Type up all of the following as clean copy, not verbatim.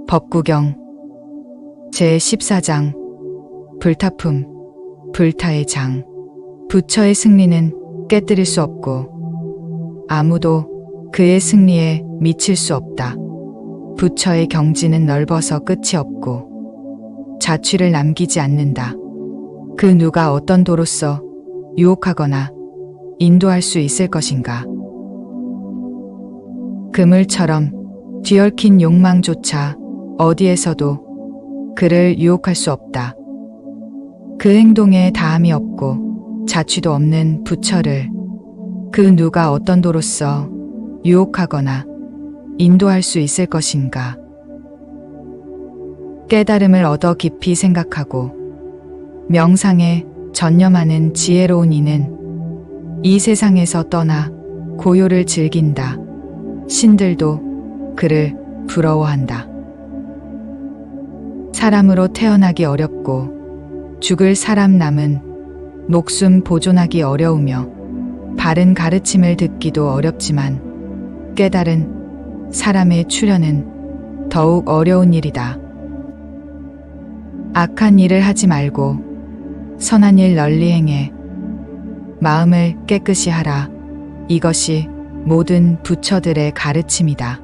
법구경 제14장 불타품 불타의 장. 부처의 승리는 깨뜨릴 수 없고 아무도 그의 승리에 미칠 수 없다. 부처의 경지는 넓어서 끝이 없고 자취를 남기지 않는다. 그 누가 어떤 도로서 유혹하거나 인도할 수 있을 것인가. 그물처럼 뒤얽힌 욕망조차 어디에서도 그를 유혹할 수 없다. 그 행동에 다함이 없고 자취도 없는 부처를 그 누가 어떤 도로서 유혹하거나 인도할 수 있을 것인가. 깨달음을 얻어 깊이 생각하고 명상에 전념하는 지혜로운 이는 이 세상에서 떠나 고요를 즐긴다. 신들도 그를 부러워한다. 사람으로 태어나기 어렵고 죽을 사람 남은 목숨 보존하기 어려우며 바른 가르침을 듣기도 어렵지만 깨달은 사람의 출현은 더욱 어려운 일이다. 악한 일을 하지 말고 선한 일 널리 행해 마음을 깨끗이 하라. 이것이 모든 부처들의 가르침이다.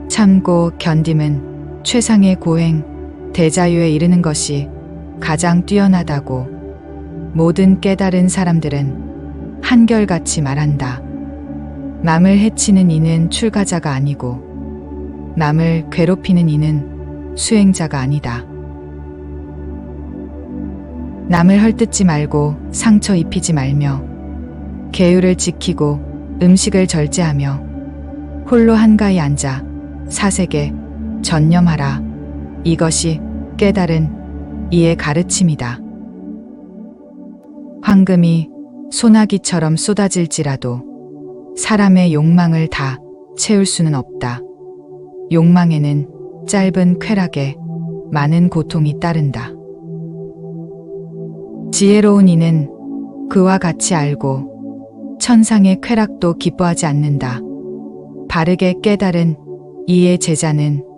참고 견딤은 최상의 고행, 대자유에 이르는 것이 가장 뛰어나다고 모든 깨달은 사람들은 한결같이 말한다. 남을 해치는 이는 출가자가 아니고 남을 괴롭히는 이는 수행자가 아니다. 남을 헐뜯지 말고 상처 입히지 말며 계율을 지키고 음식을 절제하며 홀로 한가히 앉아 사색에 전념하라. 이것이 깨달은 이의 가르침이다. 황금이 소나기처럼 쏟아질지라도 사람의 욕망을 다 채울 수는 없다. 욕망에는 짧은 쾌락에 많은 고통이 따른다. 지혜로운 이는 그와 같이 알고 천상의 쾌락도 기뻐하지 않는다. 바르게 깨달은 이의 제자는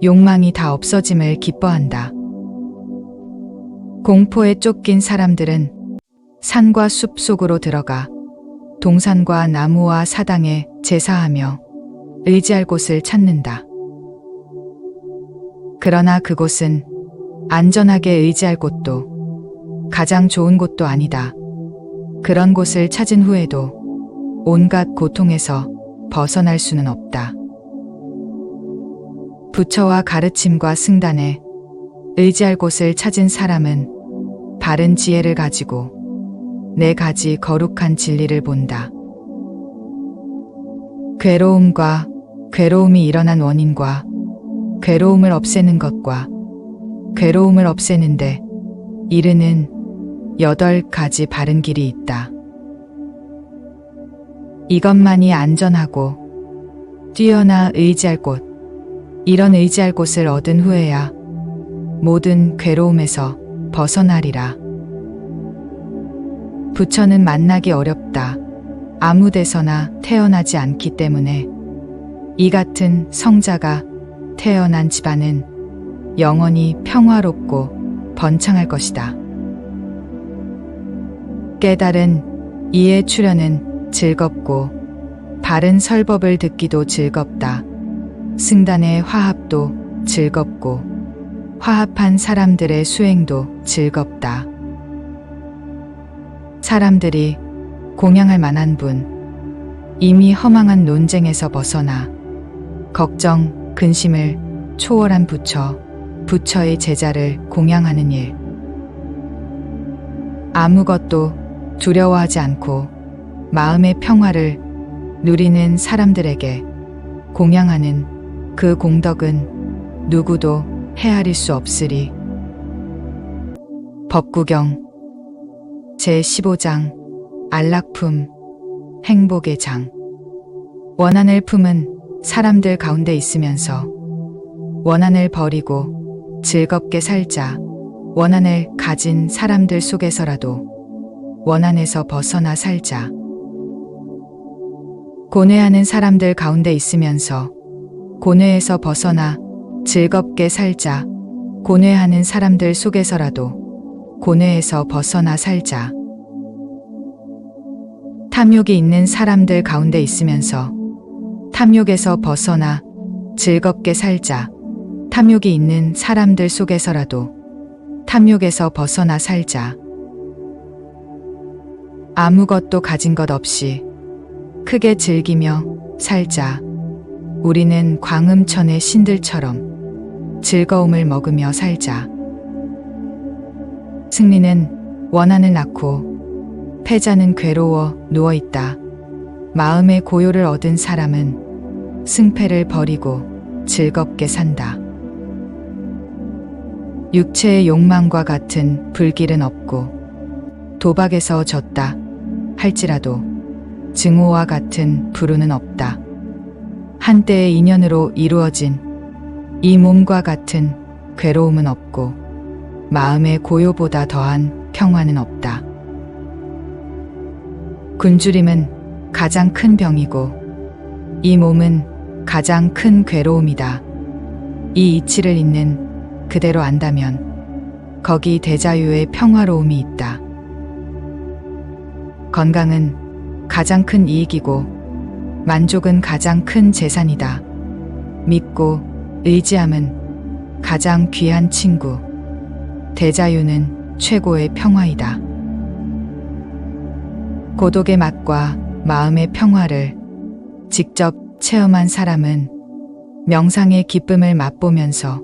욕망이 다 없어짐을 기뻐한다. 공포에 쫓긴 사람들은 산과 숲 속으로 들어가 동산과 나무와 사당에 제사하며 의지할 곳을 찾는다. 그러나 그곳은 안전하게 의지할 곳도 가장 좋은 곳도 아니다. 그런 곳을 찾은 후에도 온갖 고통에서 벗어날 수는 없다. 부처와 가르침과 승단에 의지할 곳을 찾은 사람은 바른 지혜를 가지고 네 가지 거룩한 진리를 본다. 괴로움과 괴로움이 일어난 원인과 괴로움을 없애는 것과 괴로움을 없애는데 이르는 8가지 바른 길이 있다. 이것만이 안전하고 뛰어나 의지할 곳, 이런 의지할 곳을 얻은 후에야 모든 괴로움에서 벗어나리라. 부처는 만나기 어렵다. 아무 데서나 태어나지 않기 때문에 이 같은 성자가 태어난 집안은 영원히 평화롭고 번창할 것이다. 깨달은 이의 출현은 즐겁고 바른 설법을 듣기도 즐겁다. 승단의 화합도 즐겁고 화합한 사람들의 수행도 즐겁다. 사람들이 공양할 만한 분, 이미 허망한 논쟁에서 벗어나 걱정, 근심을 초월한 부처, 부처의 제자를 공양하는 일. 아무것도 두려워하지 않고 마음의 평화를 누리는 사람들에게 공양하는 그 공덕은 누구도 헤아릴 수 없으리. 법구경 제15장 안락품 행복의 장. 원한을 품은 사람들 가운데 있으면서 원한을 버리고 즐겁게 살자. 원한을 가진 사람들 속에서라도 원한에서 벗어나 살자. 고뇌하는 사람들 가운데 있으면서 고뇌에서 벗어나 즐겁게 살자. 고뇌하는 사람들 속에서라도 고뇌에서 벗어나 살자. 탐욕이 있는 사람들 가운데 있으면서 탐욕에서 벗어나 즐겁게 살자. 탐욕이 있는 사람들 속에서라도 탐욕에서 벗어나 살자. 아무것도 가진 것 없이 크게 즐기며 살자. 우리는 광음천의 신들처럼 즐거움을 먹으며 살자. 승리는 원한을 낳고 패자는 괴로워 누워있다. 마음의 고요를 얻은 사람은 승패를 버리고 즐겁게 산다. 육체의 욕망과 같은 불길은 없고 도박에서 졌다 할지라도 증오와 같은 불운은 없다. 한때의 인연으로 이루어진 이 몸과 같은 괴로움은 없고 마음의 고요보다 더한 평화는 없다. 굶주림은 가장 큰 병이고 이 몸은 가장 큰 괴로움이다. 이 이치를 있는 그대로 안다면 거기 대자유의 평화로움이 있다. 건강은 가장 큰 이익이고 만족은 가장 큰 재산이다. 믿고 의지함은 가장 귀한 친구. 대자유는 최고의 평화이다. 고독의 맛과 마음의 평화를 직접 체험한 사람은 명상의 기쁨을 맛보면서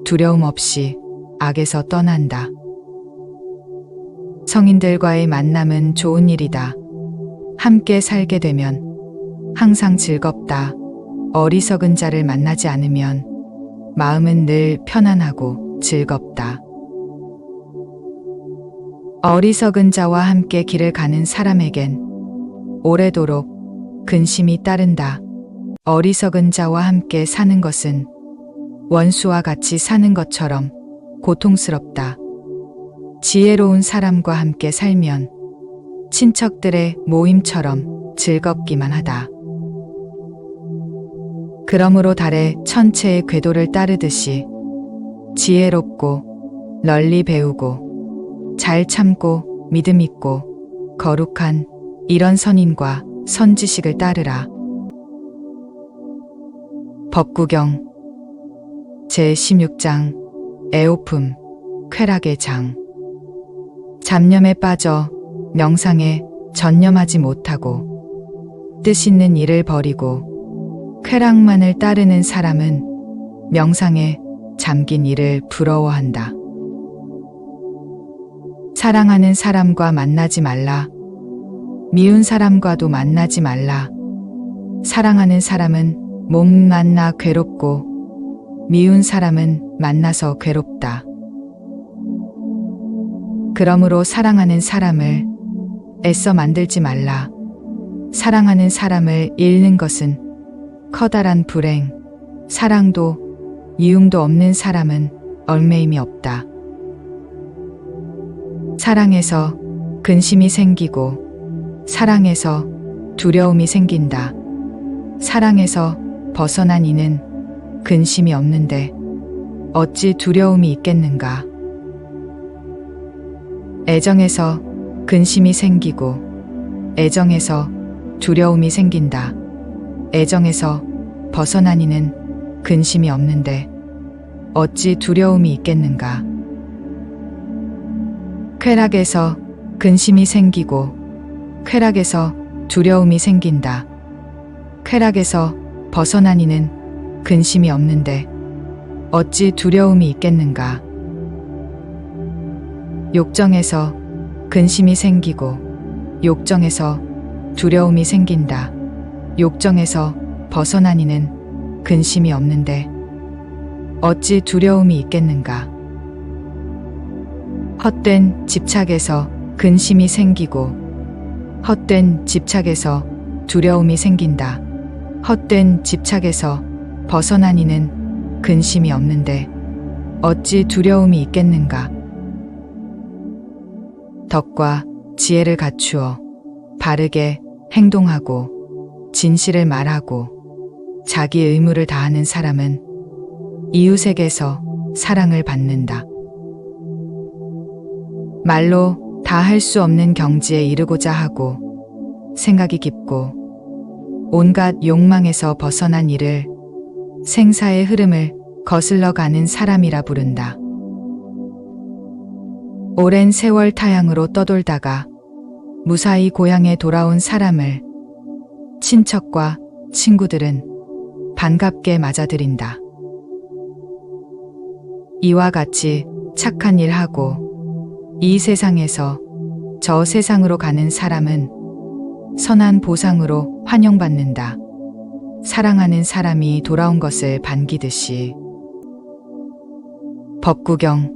두려움 없이 악에서 떠난다. 성인들과의 만남은 좋은 일이다. 함께 살게 되면 항상 즐겁다. 어리석은 자를 만나지 않으면 마음은 늘 편안하고 즐겁다. 어리석은 자와 함께 길을 가는 사람에겐 오래도록 근심이 따른다. 어리석은 자와 함께 사는 것은 원수와 같이 사는 것처럼 고통스럽다. 지혜로운 사람과 함께 살면 친척들의 모임처럼 즐겁기만 하다. 그러므로 달의 천체의 궤도를 따르듯이 지혜롭고 널리 배우고 잘 참고 믿음 있고 거룩한 이런 선인과 선지식을 따르라. 법구경 제16장 애오품 쾌락의 장. 잡념에 빠져 명상에 전념하지 못하고 뜻있는 일을 버리고 쾌락만을 따르는 사람은 명상에 잠긴 일을 부러워한다. 사랑하는 사람과 만나지 말라. 미운 사람과도 만나지 말라. 사랑하는 사람은 몸 만나 괴롭고 미운 사람은 만나서 괴롭다. 그러므로 사랑하는 사람을 애써 만들지 말라. 사랑하는 사람을 잃는 것은 커다란 불행. 사랑도 미움도 없는 사람은 얽매임이 없다. 사랑에서 근심이 생기고 사랑에서 두려움이 생긴다. 사랑에서 벗어난 이는 근심이 없는데 어찌 두려움이 있겠는가. 애정에서 근심이 생기고 애정에서 두려움이 생긴다. 애정에서 벗어난 이는 근심이 없는데 어찌 두려움이 있겠는가. 쾌락에서 근심이 생기고 쾌락에서 두려움이 생긴다. 쾌락에서 벗어난 이는 근심이 없는데 어찌 두려움이 있겠는가. 욕정에서 근심이 생기고 욕정에서 두려움이 생긴다. 욕정에서 벗어난 이는 근심이 없는데 어찌 두려움이 있겠는가. 헛된 집착에서 근심이 생기고 헛된 집착에서 두려움이 생긴다. 헛된 집착에서 벗어난 이는 근심이 없는데 어찌 두려움이 있겠는가. 덕과 지혜를 갖추어 바르게 행동하고 진실을 말하고 자기 의무를 다하는 사람은 이웃에게서 사랑을 받는다. 말로 다 할 수 없는 경지에 이르고자 하고 생각이 깊고 온갖 욕망에서 벗어난 이를 생사의 흐름을 거슬러 가는 사람이라 부른다. 오랜 세월 타향으로 떠돌다가 무사히 고향에 돌아온 사람을 친척과 친구들은 반갑게 맞아들인다. 이와 같이 착한 일 하고 이 세상에서 저 세상으로 가는 사람은 선한 보상으로 환영받는다. 사랑하는 사람이 돌아온 것을 반기듯이. 법구경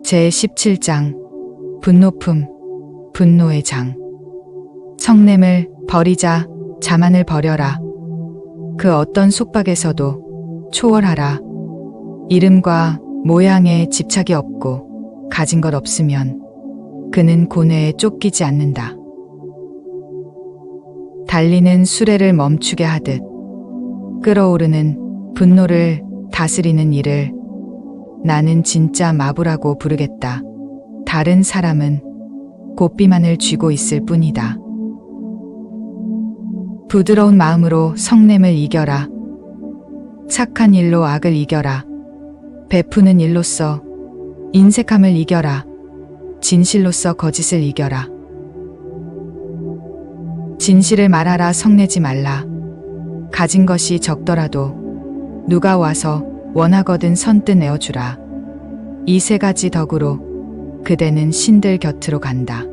제17장 분노품 분노의 장. 성냄을 버리자 자만을 버려라. 그 어떤 속박에서도 초월하라. 이름과 모양에 집착이 없고 가진 것 없으면 그는 고뇌에 쫓기지 않는다. 달리는 수레를 멈추게 하듯 끓어오르는 분노를 다스리는 일을 나는 진짜 마부라고 부르겠다. 다른 사람은 고삐만을 쥐고 있을 뿐이다. 부드러운 마음으로 성냄을 이겨라. 착한 일로 악을 이겨라. 베푸는 일로써 인색함을 이겨라. 진실로써 거짓을 이겨라. 진실을 말하라. 성내지 말라. 가진 것이 적더라도 누가 와서 원하거든 선뜻 내어주라. 이 세 가지 덕으로 그대는 신들 곁으로 간다.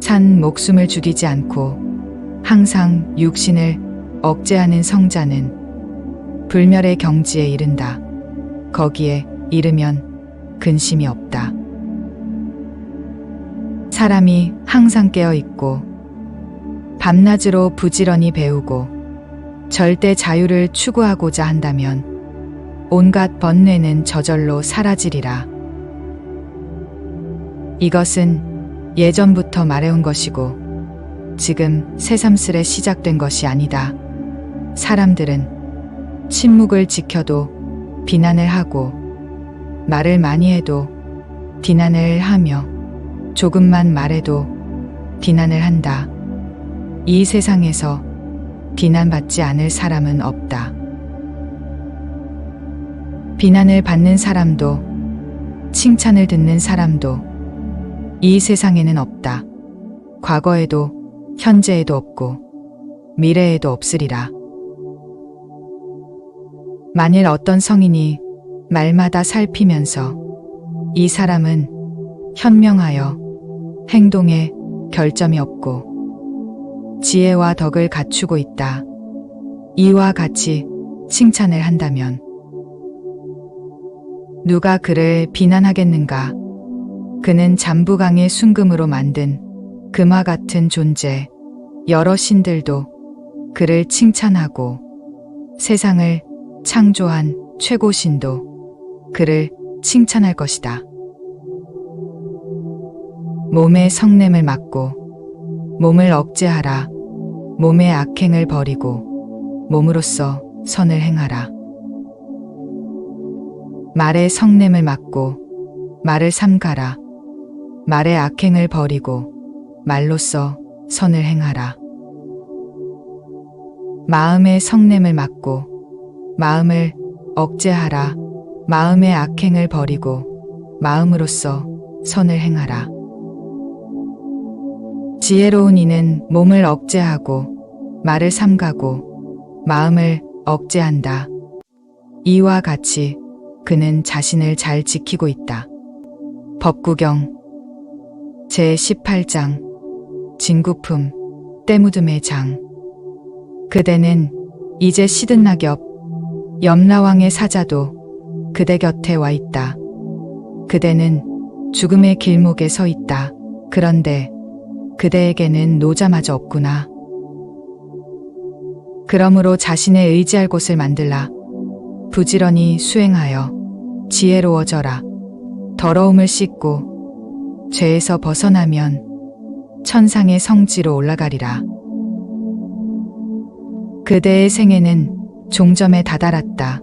산 목숨을 죽이지 않고 항상 육신을 억제하는 성자는 불멸의 경지에 이른다. 거기에 이르면 근심이 없다. 사람이 항상 깨어있고 밤낮으로 부지런히 배우고 절대 자유를 추구하고자 한다면 온갖 번뇌는 저절로 사라지리라. 이것은 예전부터 말해온 것이고 지금 새삼스레 시작된 것이 아니다. 사람들은 침묵을 지켜도 비난을 하고 말을 많이 해도 비난을 하며 조금만 말해도 비난을 한다. 이 세상에서 비난받지 않을 사람은 없다. 비난을 받는 사람도 칭찬을 듣는 사람도 이 세상에는 없다. 과거에도 현재에도 없고 미래에도 없으리라. 만일 어떤 성인이 말마다 살피면서 이 사람은 현명하여 행동에 결점이 없고 지혜와 덕을 갖추고 있다. 이와 같이 칭찬을 한다면 누가 그를 비난하겠는가? 그는 잠부강의 순금으로 만든 금화 같은 존재. 여러 신들도 그를 칭찬하고 세상을 창조한 최고신도 그를 칭찬할 것이다. 몸의 성냄을 막고 몸을 억제하라. 몸의 악행을 버리고 몸으로써 선을 행하라. 말의 성냄을 막고 말을 삼가라. 말의 악행을 버리고 말로써 선을 행하라. 마음의 성냄을 막고 마음을 억제하라. 마음의 악행을 버리고 마음으로써 선을 행하라. 지혜로운 이는 몸을 억제하고 말을 삼가고 마음을 억제한다. 이와 같이 그는 자신을 잘 지키고 있다. 법구경 제18장 진구품 때묻음의 장. 그대는 이제 시든 낙엽 염라왕의 사자도 그대 곁에 와 있다. 그대는 죽음의 길목에 서 있다. 그런데 그대에게는 노자마저 없구나. 그러므로 자신의 의지할 곳을 만들라. 부지런히 수행하여 지혜로워져라. 더러움을 씻고 죄에서 벗어나면 천상의 성지로 올라가리라. 그대의 생애는 종점에 다다랐다.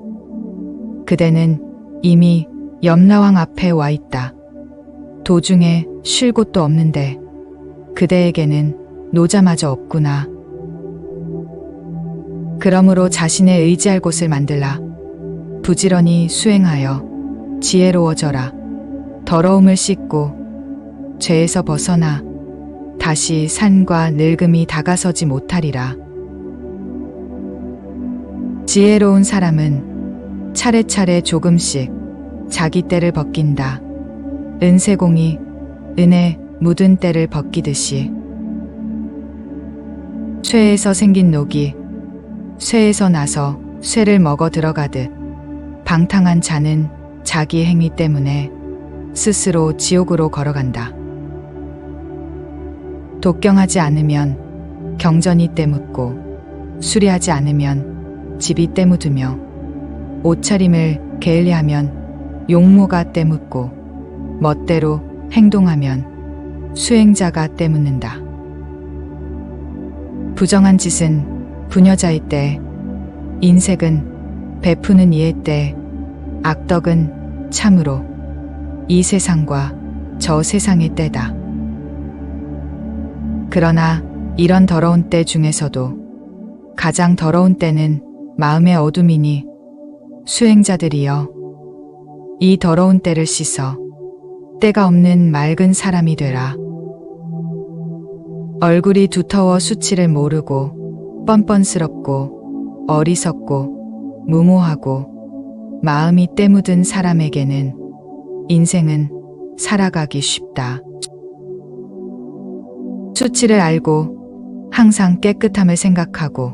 그대는 이미 염라왕 앞에 와 있다. 도중에 쉴 곳도 없는데 그대에게는 노자마저 없구나. 그러므로 자신의 의지할 곳을 만들라. 부지런히 수행하여 지혜로워져라. 더러움을 씻고 죄에서 벗어나 다시 산과 늙음이 다가서지 못하리라. 지혜로운 사람은 차례차례 조금씩 자기 때를 벗긴다. 은세공이 은에 묻은 때를 벗기듯이 쇠에서 생긴 녹이 쇠에서 나서 쇠를 먹어 들어가듯 방탕한 자는 자기 행위 때문에 스스로 지옥으로 걸어간다. 독경하지 않으면 경전이 때묻고 수리하지 않으면 집이 때묻으며 옷차림을 게을리하면 용모가 때묻고 멋대로 행동하면 수행자가 때묻는다. 부정한 짓은 부녀자의 때, 인색은 베푸는 이의 때, 악덕은 참으로 이 세상과 저 세상의 때다. 그러나 이런 더러운 때 중에서도 가장 더러운 때는 마음의 어둠이니 수행자들이여 이 더러운 때를 씻어 때가 없는 맑은 사람이 되라. 얼굴이 두터워 수치를 모르고 뻔뻔스럽고 어리석고 무모하고 마음이 때묻은 사람에게는 인생은 살아가기 쉽다. 수치를 알고 항상 깨끗함을 생각하고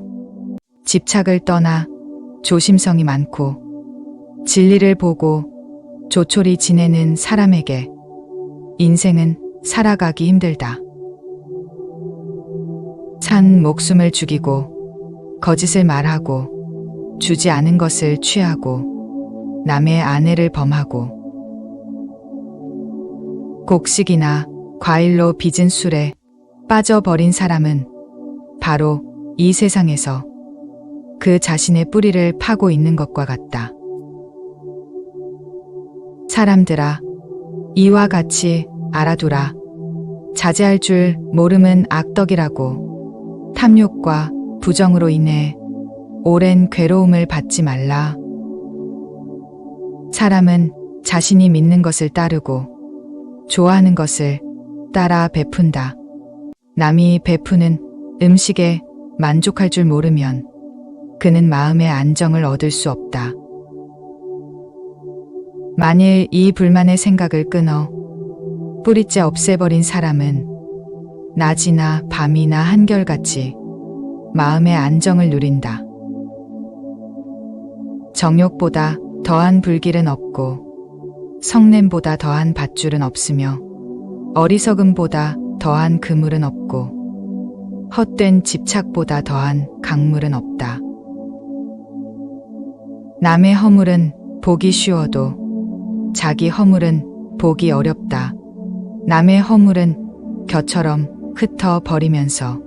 집착을 떠나 조심성이 많고 진리를 보고 조촐히 지내는 사람에게 인생은 살아가기 힘들다. 산 목숨을 죽이고 거짓을 말하고 주지 않은 것을 취하고 남의 아내를 범하고 곡식이나 과일로 빚은 술에 빠져버린 사람은 바로 이 세상에서 그 자신의 뿌리를 파고 있는 것과 같다. 사람들아, 이와 같이 알아두라. 자제할 줄 모름은 악덕이라고. 탐욕과 부정으로 인해 오랜 괴로움을 받지 말라. 사람은 자신이 믿는 것을 따르고 좋아하는 것을 따라 베푼다. 남이 베푸는 음식에 만족할 줄 모르면 그는 마음의 안정을 얻을 수 없다. 만일 이 불만의 생각을 끊어 뿌리째 없애버린 사람은 낮이나 밤이나 한결같이 마음의 안정을 누린다. 정욕보다 더한 불길은 없고 성냄보다 더한 밧줄은 없으며 어리석음보다 더한 그물은 없고 헛된 집착보다 더한 강물은 없다. 남의 허물은 보기 쉬워도 자기 허물은 보기 어렵다. 남의 허물은 겨처럼 흩어 버리면서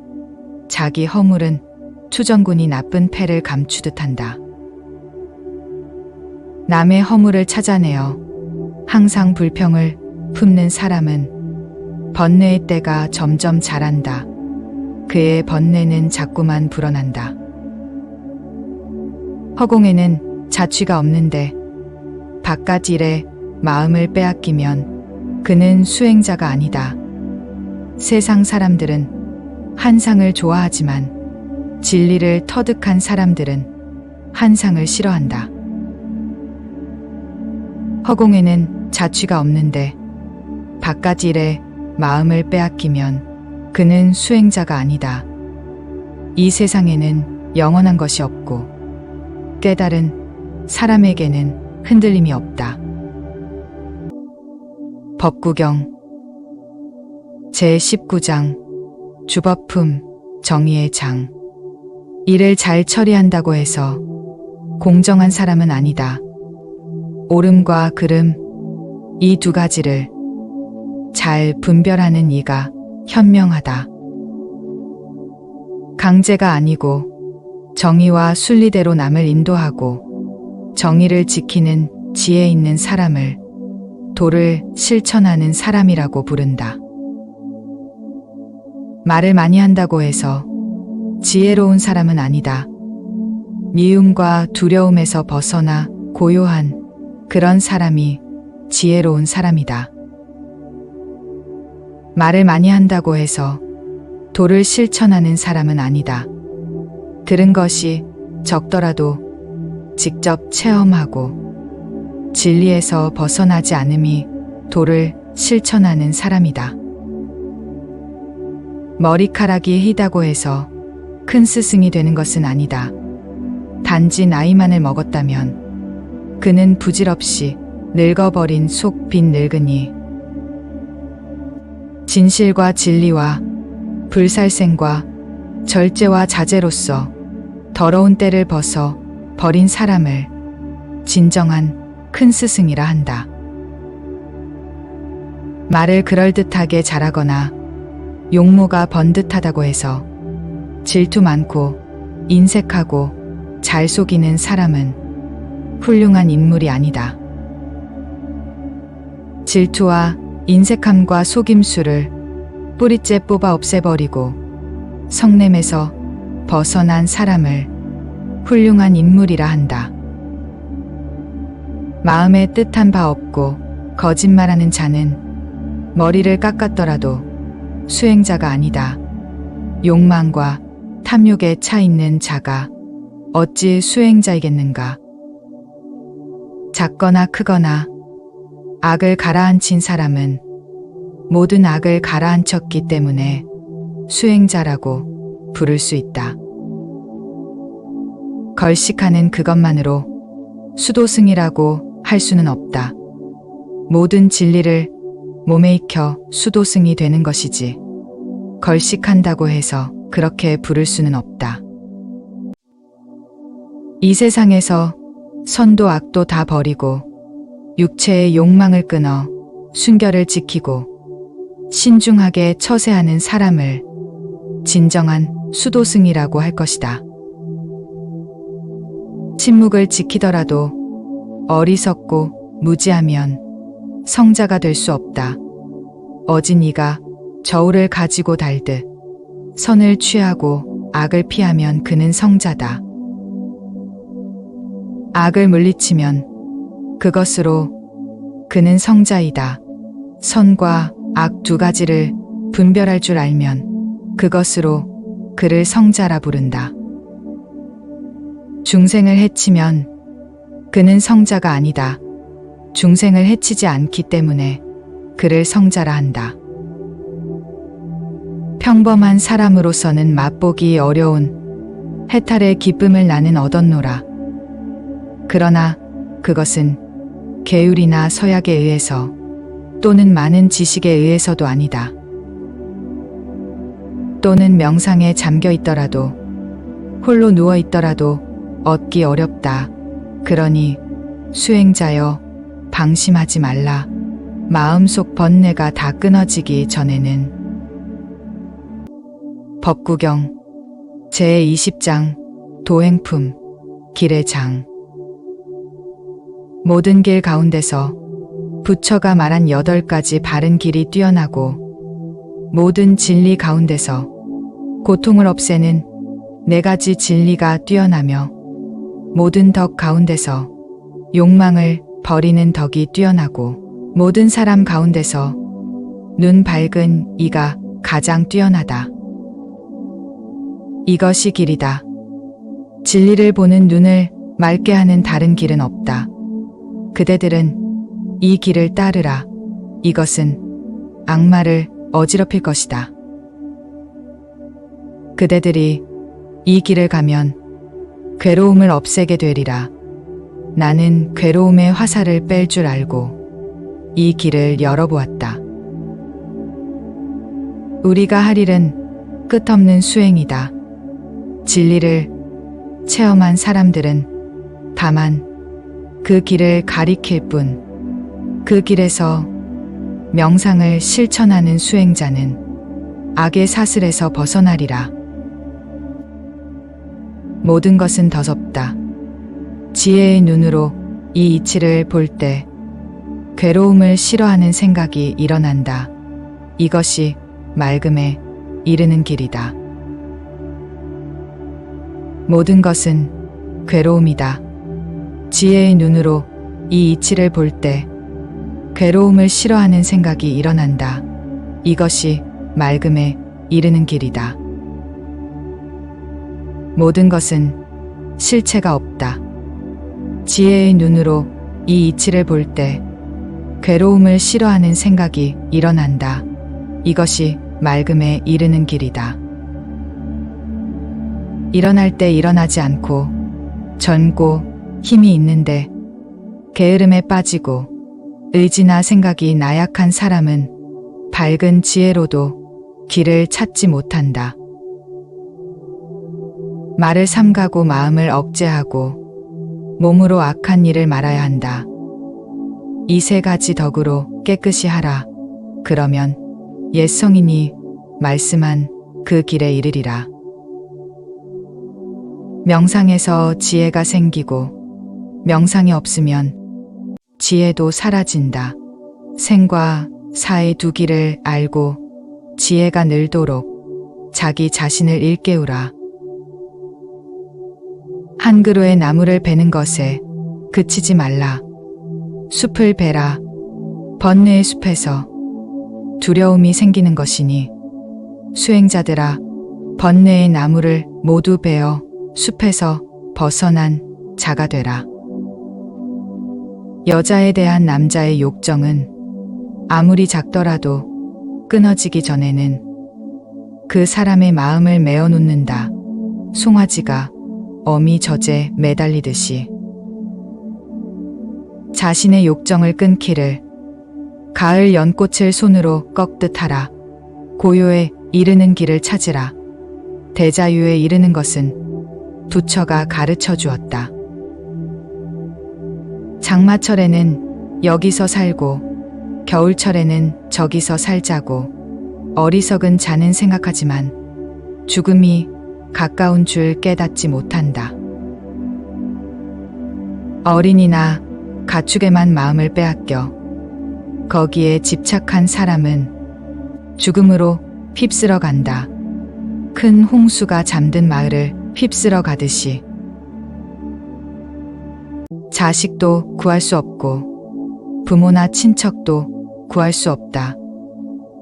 자기 허물은 투정군이 나쁜 패를 감추듯 한다. 남의 허물을 찾아내어 항상 불평을 품는 사람은 번뇌의 때가 점점 자란다. 그의 번뇌는 자꾸만 불어난다. 허공에는 자취가 없는데 바깥 일에 마음을 빼앗기면 그는 수행자가 아니다. 세상 사람들은 한상을 좋아하지만 진리를 터득한 사람들은 한상을 싫어한다. 허공에는 자취가 없는데 바깥 일에 마음을 빼앗기면 그는 수행자가 아니다. 이 세상에는 영원한 것이 없고 깨달은 사람에게는 흔들림이 없다. 법구경 제19장 주법품 정의의 장. 일을 잘 처리한다고 해서 공정한 사람은 아니다. 옳음과 그름, 이 두 가지를 잘 분별하는 이가 현명하다. 강제가 아니고 정의와 순리대로 남을 인도하고 정의를 지키는 지혜 있는 사람을 도를 실천하는 사람이라고 부른다. 말을 많이 한다고 해서 지혜로운 사람은 아니다. 미움과 두려움에서 벗어나 고요한 그런 사람이 지혜로운 사람이다. 말을 많이 한다고 해서 도를 실천하는 사람은 아니다. 들은 것이 적더라도 직접 체험하고 진리에서 벗어나지 않음이 도를 실천하는 사람이다. 머리카락이 희다고 해서 큰 스승이 되는 것은 아니다. 단지 나이만을 먹었다면 그는 부질없이 늙어버린 속 빈 늙은이. 진실과 진리와 불살생과 절제와 자제로서 더러운 때를 벗어 버린 사람을 진정한 큰 스승이라 한다. 말을 그럴듯하게 잘하거나 용모가 번듯하다고 해서 질투 많고 인색하고 잘 속이는 사람은 훌륭한 인물이 아니다. 질투와 인색함과 속임수를 뿌리째 뽑아 없애버리고 성냄에서 벗어난 사람을 훌륭한 인물이라 한다. 마음에 뜻한 바 없고 거짓말하는 자는 머리를 깎았더라도 수행자가 아니다. 욕망과 탐욕에 차 있는 자가 어찌 수행자이겠는가. 작거나 크거나 악을 가라앉힌 사람은 모든 악을 가라앉혔기 때문에 수행자라고 부를 수 있다. 걸식하는 그것만으로 수도승이라고 할 수는 없다. 모든 진리를 몸에 익혀 수도승이 되는 것이지 걸식한다고 해서 그렇게 부를 수는 없다. 이 세상에서 선도 악도 다 버리고 육체의 욕망을 끊어 순결을 지키고 신중하게 처세하는 사람을 진정한 수도승이라고 할 것이다. 침묵을 지키더라도 어리석고 무지하면 성자가 될 수 없다. 어진이가 저울을 가지고 달듯 선을 취하고 악을 피하면 그는 성자다. 악을 물리치면 그것으로 그는 성자이다. 선과 악 두 가지를 분별할 줄 알면 그것으로 그를 성자라 부른다. 중생을 해치면 그는 성자가 아니다. 중생을 해치지 않기 때문에 그를 성자라 한다. 평범한 사람으로서는 맛보기 어려운 해탈의 기쁨을 나는 얻었노라. 그러나 그것은 계율이나 서약에 의해서 또는 많은 지식에 의해서도 아니다. 또는 명상에 잠겨 있더라도 홀로 누워 있더라도 얻기 어렵다. 그러니 수행자여 방심하지 말라. 마음속 번뇌가 다 끊어지기 전에는. 법구경 제20장 도행품 길의 장. 모든 길 가운데서 부처가 말한 8가지 바른 길이 뛰어나고 모든 진리 가운데서 고통을 없애는 4가지 진리가 뛰어나며 모든 덕 가운데서 욕망을 버리는 덕이 뛰어나고 모든 사람 가운데서 눈 밝은 이가 가장 뛰어나다. 이것이 길이다. 진리를 보는 눈을 맑게 하는 다른 길은 없다. 그대들은 이 길을 따르라. 이것은 악마를 어지럽힐 것이다. 그대들이 이 길을 가면 괴로움을 없애게 되리라. 나는 괴로움의 화살을 뺄 줄 알고 이 길을 열어보았다. 우리가 할 일은 끝없는 수행이다. 진리를 체험한 사람들은 다만 그 길을 가리킬 뿐, 그 길에서 명상을 실천하는 수행자는 악의 사슬에서 벗어나리라. 모든 것은 더섭다. 지혜의 눈으로 이 이치를 볼 때 괴로움을 싫어하는 생각이 일어난다. 이것이 맑음에 이르는 길이다. 모든 것은 괴로움이다. 지혜의 눈으로 이 이치를 볼 때 괴로움을 싫어하는 생각이 일어난다. 이것이 맑음에 이르는 길이다. 모든 것은 실체가 없다. 지혜의 눈으로 이 이치를 볼 때 괴로움을 싫어하는 생각이 일어난다. 이것이 맑음에 이르는 길이다. 일어날 때 일어나지 않고 젊고 힘이 있는데 게으름에 빠지고 의지나 생각이 나약한 사람은 밝은 지혜로도 길을 찾지 못한다. 말을 삼가고 마음을 억제하고 몸으로 악한 일을 말아야 한다. 이 세 가지 덕으로 깨끗이 하라. 그러면 옛 성인이 말씀한 그 길에 이르리라. 명상에서 지혜가 생기고 명상이 없으면 지혜도 사라진다. 생과 사의 두 길을 알고 지혜가 늘도록 자기 자신을 일깨우라. 한 그루의 나무를 베는 것에 그치지 말라. 숲을 베라. 번뇌의 숲에서 두려움이 생기는 것이니 수행자들아, 번뇌의 나무를 모두 베어 숲에서 벗어난 자가 되라. 여자에 대한 남자의 욕정은 아무리 작더라도 끊어지기 전에는 그 사람의 마음을 메어 놓는다. 송아지가 어미 젖에 매달리듯이 자신의 욕정을 끊기를 가을 연꽃을 손으로 꺾듯 하라. 고요에 이르는 길을 찾으라. 대자유에 이르는 것은 부처가 가르쳐 주었다. 장마철에는 여기서 살고 겨울철에는 저기서 살자고 어리석은 자는 생각하지만 죽음이 가까운 줄 깨닫지 못한다. 어린이나 가축에만 마음을 빼앗겨 거기에 집착한 사람은 죽음으로 휩쓸어 간다. 큰 홍수가 잠든 마을을 휩쓸어 가듯이 자식도 구할 수 없고 부모나 친척도 구할 수 없다.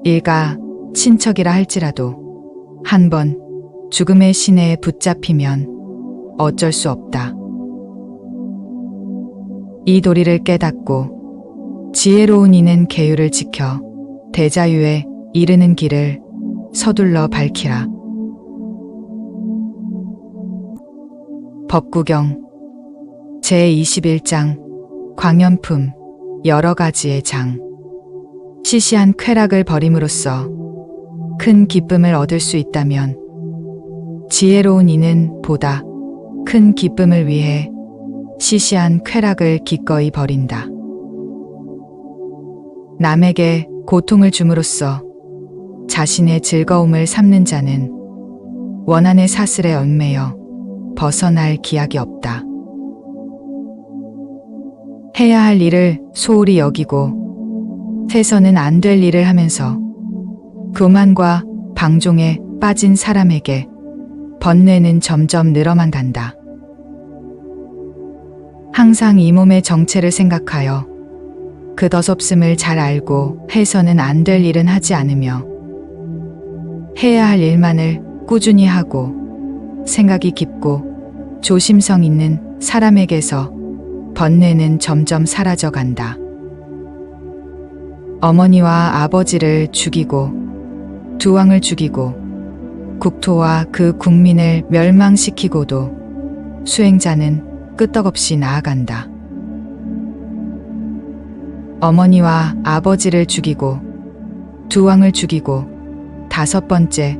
일가 친척이라 할지라도 한번 죽음의 시내에 붙잡히면 어쩔 수 없다. 이 도리를 깨닫고 지혜로운 이는 계율을 지켜 대자유에 이르는 길을 서둘러 밝히라. 법구경 제21장 광연품 여러 가지의 장. 시시한 쾌락을 버림으로써 큰 기쁨을 얻을 수 있다면 지혜로운 이는 보다 큰 기쁨을 위해 시시한 쾌락을 기꺼이 버린다. 남에게 고통을 줌으로써 자신의 즐거움을 삼는 자는 원한의 사슬에 얽매여 벗어날 기약이 없다. 해야 할 일을 소홀히 여기고 해서는 안 될 일을 하면서 교만과 방종에 빠진 사람에게 번뇌는 점점 늘어만 간다. 항상 이 몸의 정체를 생각하여 그 더섭음을 잘 알고 해서는 안 될 일은 하지 않으며 해야 할 일만을 꾸준히 하고 생각이 깊고 조심성 있는 사람에게서 번뇌는 점점 사라져 간다. 어머니와 아버지를 죽이고 두 왕을 죽이고 국토와 그 국민을 멸망시키고도 수행자는 끄떡없이 나아간다. 어머니와 아버지를 죽이고 두 왕을 죽이고 5번째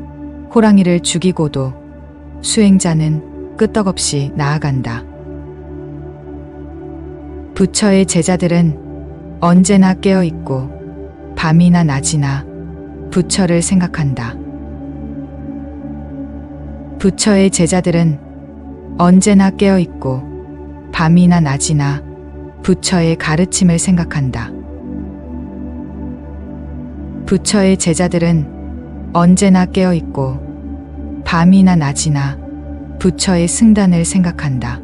호랑이를 죽이고도 수행자는 끄떡없이 나아간다. 부처의 제자들은 언제나 깨어있고 밤이나 낮이나 부처를 생각한다. 부처의 제자들은 언제나 깨어있고 밤이나 낮이나 부처의 가르침을 생각한다. 부처의 제자들은 언제나 깨어있고 밤이나 낮이나 부처의 승단을 생각한다.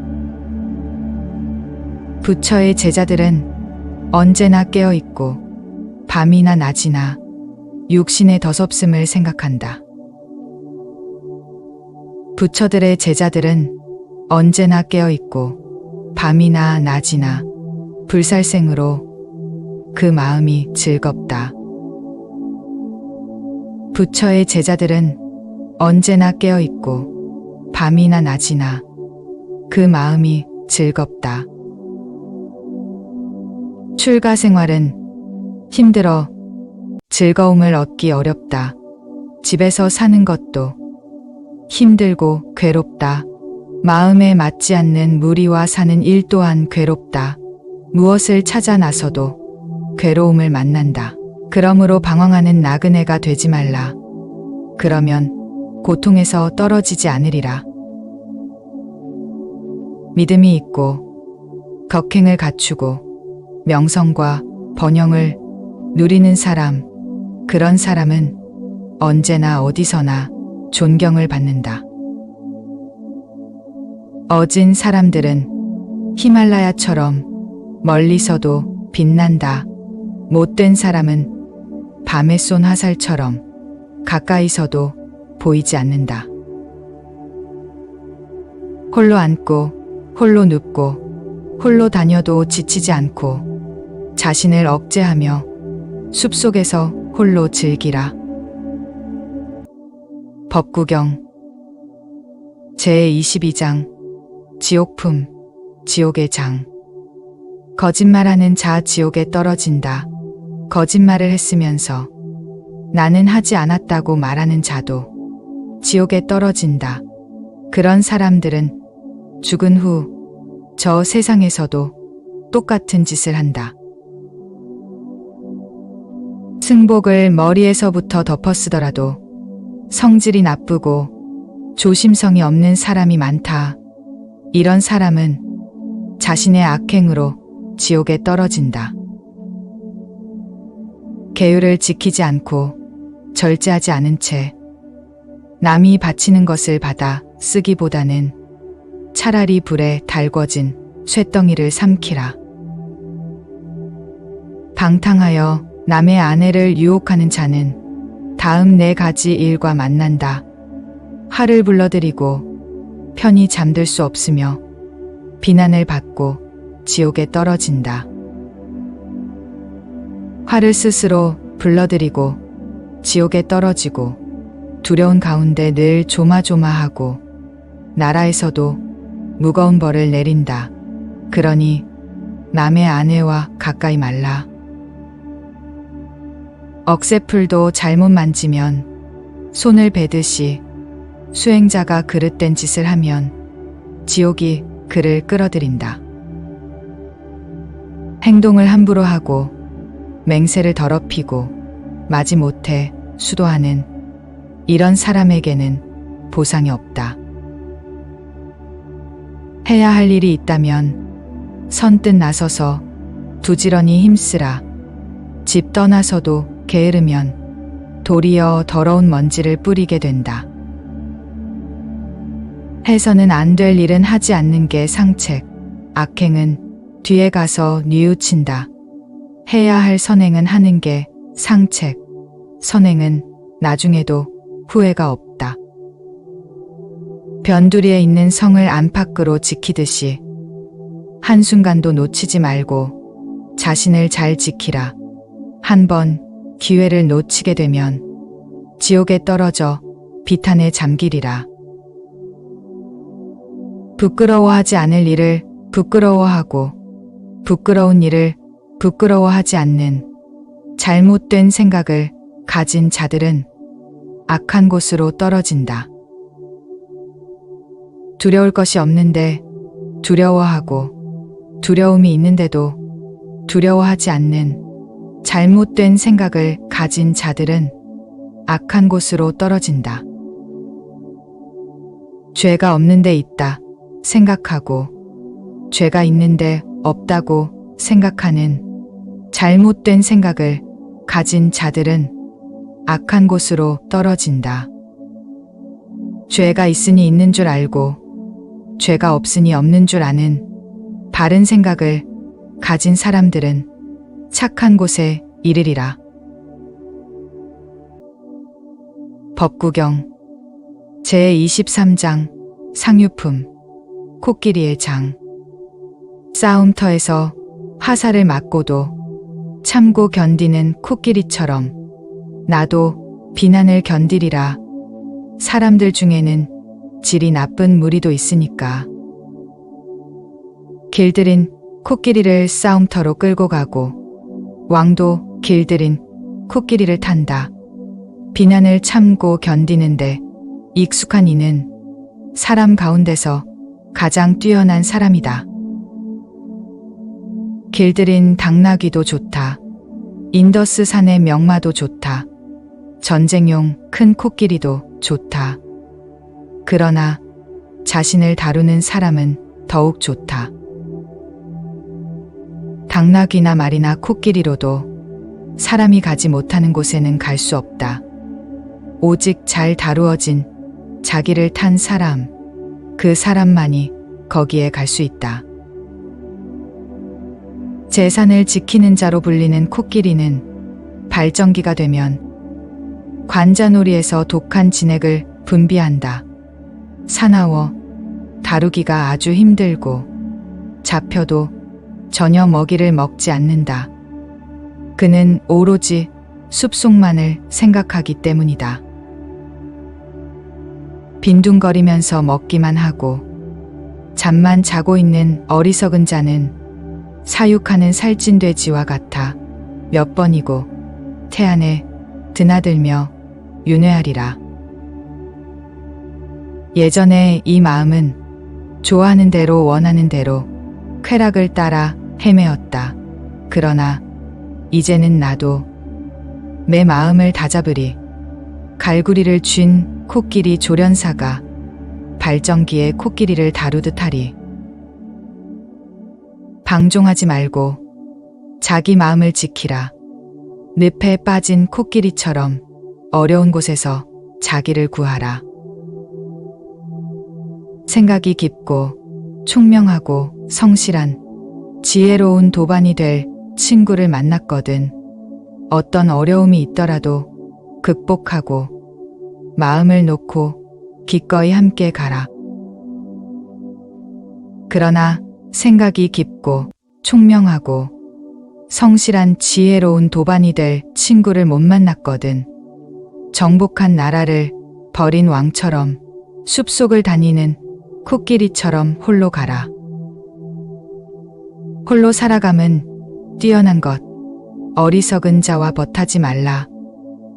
부처의 제자들은 언제나 깨어있고 밤이나 낮이나 육신의 덧없음을 생각한다. 부처들의 제자들은 언제나 깨어있고 밤이나 낮이나 불살생으로 그 마음이 즐겁다. 부처의 제자들은 언제나 깨어있고 밤이나 낮이나 그 마음이 즐겁다. 출가 생활은 힘들어 즐거움을 얻기 어렵다. 집에서 사는 것도 힘들고 괴롭다. 마음에 맞지 않는 무리와 사는 일 또한 괴롭다. 무엇을 찾아 나서도 괴로움을 만난다. 그러므로 방황하는 나그네가 되지 말라. 그러면 고통에서 떨어지지 않으리라. 믿음이 있고 덕행을 갖추고 명성과 번영을 누리는 사람, 그런 사람은 언제나 어디서나 존경을 받는다. 어진 사람들은 히말라야처럼 멀리서도 빛난다. 못된 사람은 밤에 쏜 화살처럼 가까이서도 보이지 않는다. 홀로 앉고 홀로 눕고 홀로 다녀도 지치지 않고 자신을 억제하며 숲속에서 홀로 즐기라. 법구경 제22장 지옥품 지옥의 장. 거짓말하는 자 지옥에 떨어진다. 거짓말을 했으면서 나는 하지 않았다고 말하는 자도 지옥에 떨어진다. 그런 사람들은 죽은 후 저 세상에서도 똑같은 짓을 한다. 승복을 머리에서부터 덮어 쓰더라도 성질이 나쁘고 조심성이 없는 사람이 많다. 이런 사람은 자신의 악행으로 지옥에 떨어진다. 계율을 지키지 않고 절제하지 않은 채 남이 바치는 것을 받아 쓰기보다는 차라리 불에 달궈진 쇳덩이를 삼키라. 방탕하여 남의 아내를 유혹하는 자는 다음 4가지 일과 만난다. 화를 불러들이고 편히 잠들 수 없으며 비난을 받고 지옥에 떨어진다. 화를 스스로 불러들이고 지옥에 떨어지고 두려운 가운데 늘 조마조마하고 나라에서도 무거운 벌을 내린다. 그러니 남의 아내와 가까이 말라. 억새풀도 잘못 만지면 손을 베듯이 수행자가 그릇된 짓을 하면 지옥이 그를 끌어들인다. 행동을 함부로 하고 맹세를 더럽히고 마지못해 수도하는 이런 사람에게는 보상이 없다. 해야 할 일이 있다면 선뜻 나서서 부지런히 힘쓰라. 집 떠나서도 게으르면 도리어 더러운 먼지를 뿌리게 된다. 해서는 안 될 일은 하지 않는 게 상책. 악행은 뒤에 가서 뉘우친다. 해야 할 선행은 하는 게 상책. 선행은 나중에도 후회가 없다. 변두리에 있는 성을 안팎으로 지키듯이 한순간도 놓치지 말고 자신을 잘 지키라. 한 번 기회를 놓치게 되면 지옥에 떨어져 비탄에 잠기리라. 부끄러워하지 않을 일을 부끄러워하고 부끄러운 일을 부끄러워하지 않는 잘못된 생각을 가진 자들은 악한 곳으로 떨어진다. 두려울 것이 없는데 두려워하고 두려움이 있는데도 두려워하지 않는 잘못된 생각을 가진 자들은 악한 곳으로 떨어진다. 죄가 없는 데 있다. 생각하고 죄가 있는데 없다고 생각하는 잘못된 생각을 가진 자들은 악한 곳으로 떨어진다. 죄가 있으니 있는 줄 알고 죄가 없으니 없는 줄 아는 바른 생각을 가진 사람들은 착한 곳에 이르리라. 법구경 제23장 상유품 코끼리의 장. 싸움터에서 화살을 맞고도 참고 견디는 코끼리처럼 나도 비난을 견디리라. 사람들 중에는 질이 나쁜 무리도 있으니까. 길들인 코끼리를 싸움터로 끌고 가고 왕도 길들인 코끼리를 탄다. 비난을 참고 견디는데 익숙한 이는 사람 가운데서 가장 뛰어난 사람이다. 길들인 당나귀도 좋다. 인더스 산의 명마도 좋다. 전쟁용 큰 코끼리도 좋다. 그러나 자신을 다루는 사람은 더욱 좋다. 당나귀나 말이나 코끼리로도 사람이 가지 못하는 곳에는 갈 수 없다. 오직 잘 다루어진 자기를 탄 사람, 그 사람만이 거기에 갈 수 있다. 재산을 지키는 자로 불리는 코끼리는 발정기가 되면 관자놀이에서 독한 진액을 분비한다. 사나워 다루기가 아주 힘들고 잡혀도 전혀 먹이를 먹지 않는다. 그는 오로지 숲속만을 생각하기 때문이다. 빈둥거리면서 먹기만 하고 잠만 자고 있는 어리석은 자는 사육하는 살찐 돼지와 같아 몇 번이고 태안에 드나들며 윤회하리라. 예전에 이 마음은 좋아하는 대로 원하는 대로 쾌락을 따라 헤매었다. 그러나 이제는 나도 내 마음을 다잡으리. 갈구리를 쥔 코끼리 조련사가 발정기에 코끼리를 다루듯 하리. 방종하지 말고 자기 마음을 지키라. 늪에 빠진 코끼리처럼 어려운 곳에서 자기를 구하라. 생각이 깊고 총명하고 성실한 지혜로운 도반이 될 친구를 만났거든. 어떤 어려움이 있더라도 극복하고 마음을 놓고 기꺼이 함께 가라. 그러나 생각이 깊고 총명하고 성실한 지혜로운 도반이 될 친구를 못 만났거든. 정복한 나라를 버린 왕처럼 숲속을 다니는 코끼리처럼 홀로 가라. 홀로 살아감은 뛰어난 것. 어리석은 자와 벗하지 말라.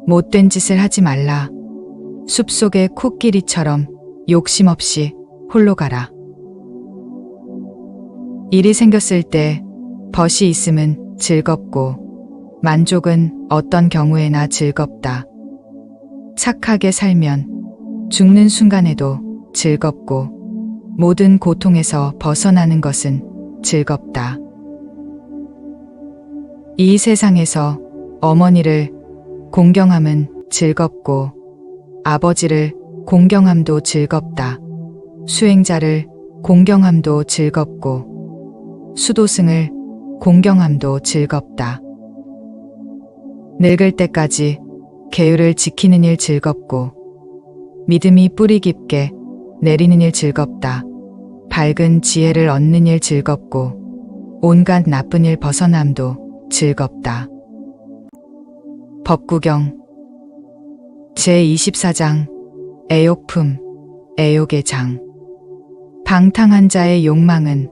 못된 짓을 하지 말라. 숲속의 코끼리처럼 욕심 없이 홀로 가라. 일이 생겼을 때 벗이 있음은 즐겁고 만족은 어떤 경우에나 즐겁다. 착하게 살면 죽는 순간에도 즐겁고 모든 고통에서 벗어나는 것은 즐겁다. 이 세상에서 어머니를 공경함은 즐겁고 아버지를 공경함도 즐겁다. 수행자를 공경함도 즐겁고 수도승을 공경함도 즐겁다. 늙을 때까지 계율을 지키는 일 즐겁고 믿음이 뿌리 깊게 내리는 일 즐겁다. 밝은 지혜를 얻는 일 즐겁고 온갖 나쁜 일 벗어남도 즐겁다. 법구경 제24장 애욕품 애욕의 장. 방탕한 자의 욕망은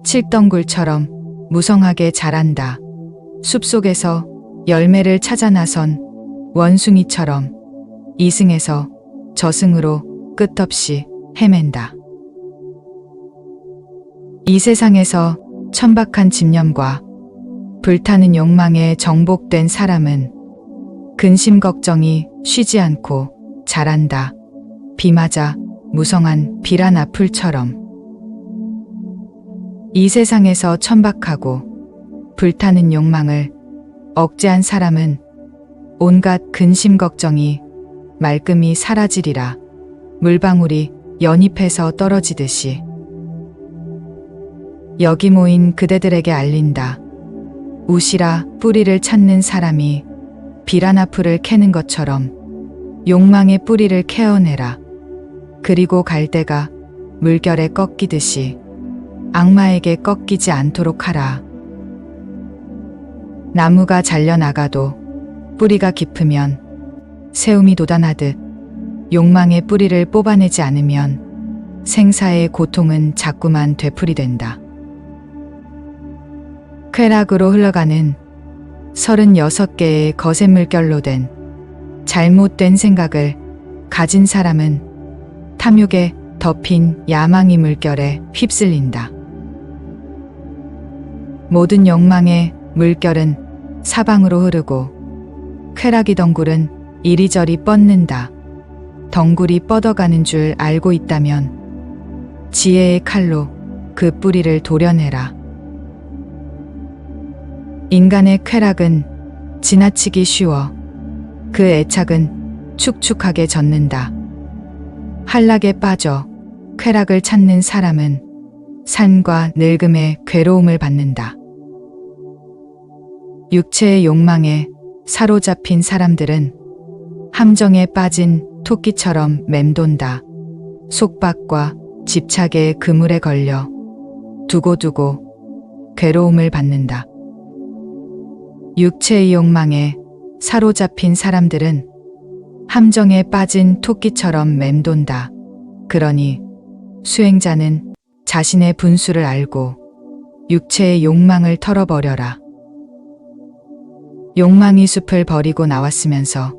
칠덩굴처럼 무성하게 자란다. 숲속에서 열매를 찾아 나선 원숭이처럼 이승에서 저승으로 끝없이 헤맨다. 이 세상에서 천박한 집념과 불타는 욕망에 정복된 사람은 근심 걱정이 쉬지 않고 자란다. 비 맞아 무성한 비란 앞풀처럼 이 세상에서 천박하고 불타는 욕망을 억제한 사람은 온갖 근심 걱정이 말끔히 사라지리라. 물방울이 연잎에서 떨어지듯이 여기 모인 그대들에게 알린다. 우시라. 뿌리를 찾는 사람이 비라나풀을 캐는 것처럼 욕망의 뿌리를 캐어내라. 그리고 갈대가 물결에 꺾이듯이 악마에게 꺾이지 않도록 하라. 나무가 잘려나가도 뿌리가 깊으면 새움이 돋아나듯 욕망의 뿌리를 뽑아내지 않으면 생사의 고통은 자꾸만 되풀이된다. 쾌락으로 흘러가는 36개의 거센 물결로 된 잘못된 생각을 가진 사람은 탐욕에 덮인 야망의 물결에 휩쓸린다. 모든 욕망의 물결은 사방으로 흐르고 쾌락의 덩굴은 이리저리 뻗는다. 덩굴이 뻗어가는 줄 알고 있다면 지혜의 칼로 그 뿌리를 도려내라. 인간의 쾌락은 지나치기 쉬워 그 애착은 축축하게 젖는다. 한락에 빠져 쾌락을 찾는 사람은 산과 늙음의 괴로움을 받는다. 육체의 욕망에 사로잡힌 사람들은 함정에 빠진 토끼처럼 맴돈다. 속박과 집착의 그물에 걸려 두고두고 괴로움을 받는다. 육체의 욕망에 사로잡힌 사람들은 함정에 빠진 토끼처럼 맴돈다. 그러니 수행자는 자신의 분수를 알고 육체의 욕망을 털어버려라. 욕망의 숲을 버리고 나왔으면서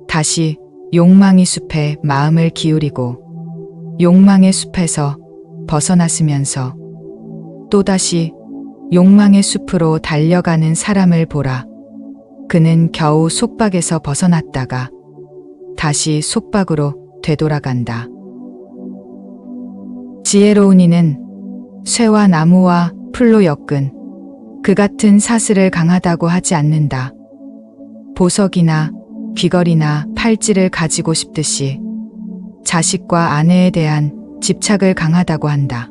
다시 욕망의 숲에 마음을 기울이고 욕망의 숲에서 벗어났으면서 또다시 욕망의 숲으로 달려가는 사람을 보라. 그는 겨우 속박에서 벗어났다가 다시 속박으로 되돌아간다. 지혜로운 이는 쇠와 나무와 풀로 엮은 그 같은 사슬을 강하다고 하지 않는다. 보석이나 귀걸이나 팔찌를 가지고 싶듯이 자식과 아내에 대한 집착을 강하다고 한다.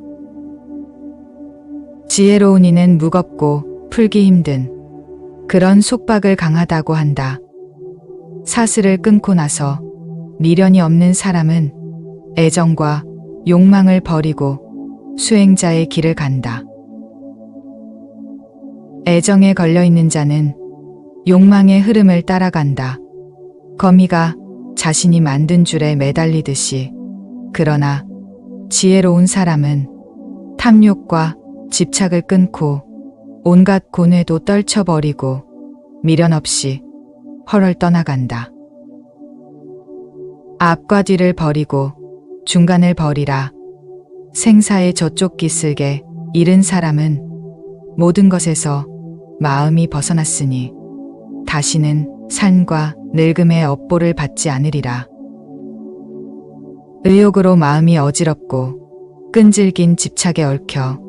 지혜로운 이는 무겁고 풀기 힘든 그런 속박을 강하다고 한다. 사슬을 끊고 나서 미련이 없는 사람은 애정과 욕망을 버리고 수행자의 길을 간다. 애정에 걸려있는 자는 욕망의 흐름을 따라간다. 거미가 자신이 만든 줄에 매달리듯이. 그러나 지혜로운 사람은 탐욕과 집착을 끊고 온갖 고뇌도 떨쳐버리고 미련 없이 헐헐 떠나간다. 앞과 뒤를 버리고 중간을 버리라. 생사의 저쪽 기슭에 이른 사람은 모든 것에서 마음이 벗어났으니 다시는 산과 늙음의 업보를 받지 않으리라. 의욕으로 마음이 어지럽고 끈질긴 집착에 얽혀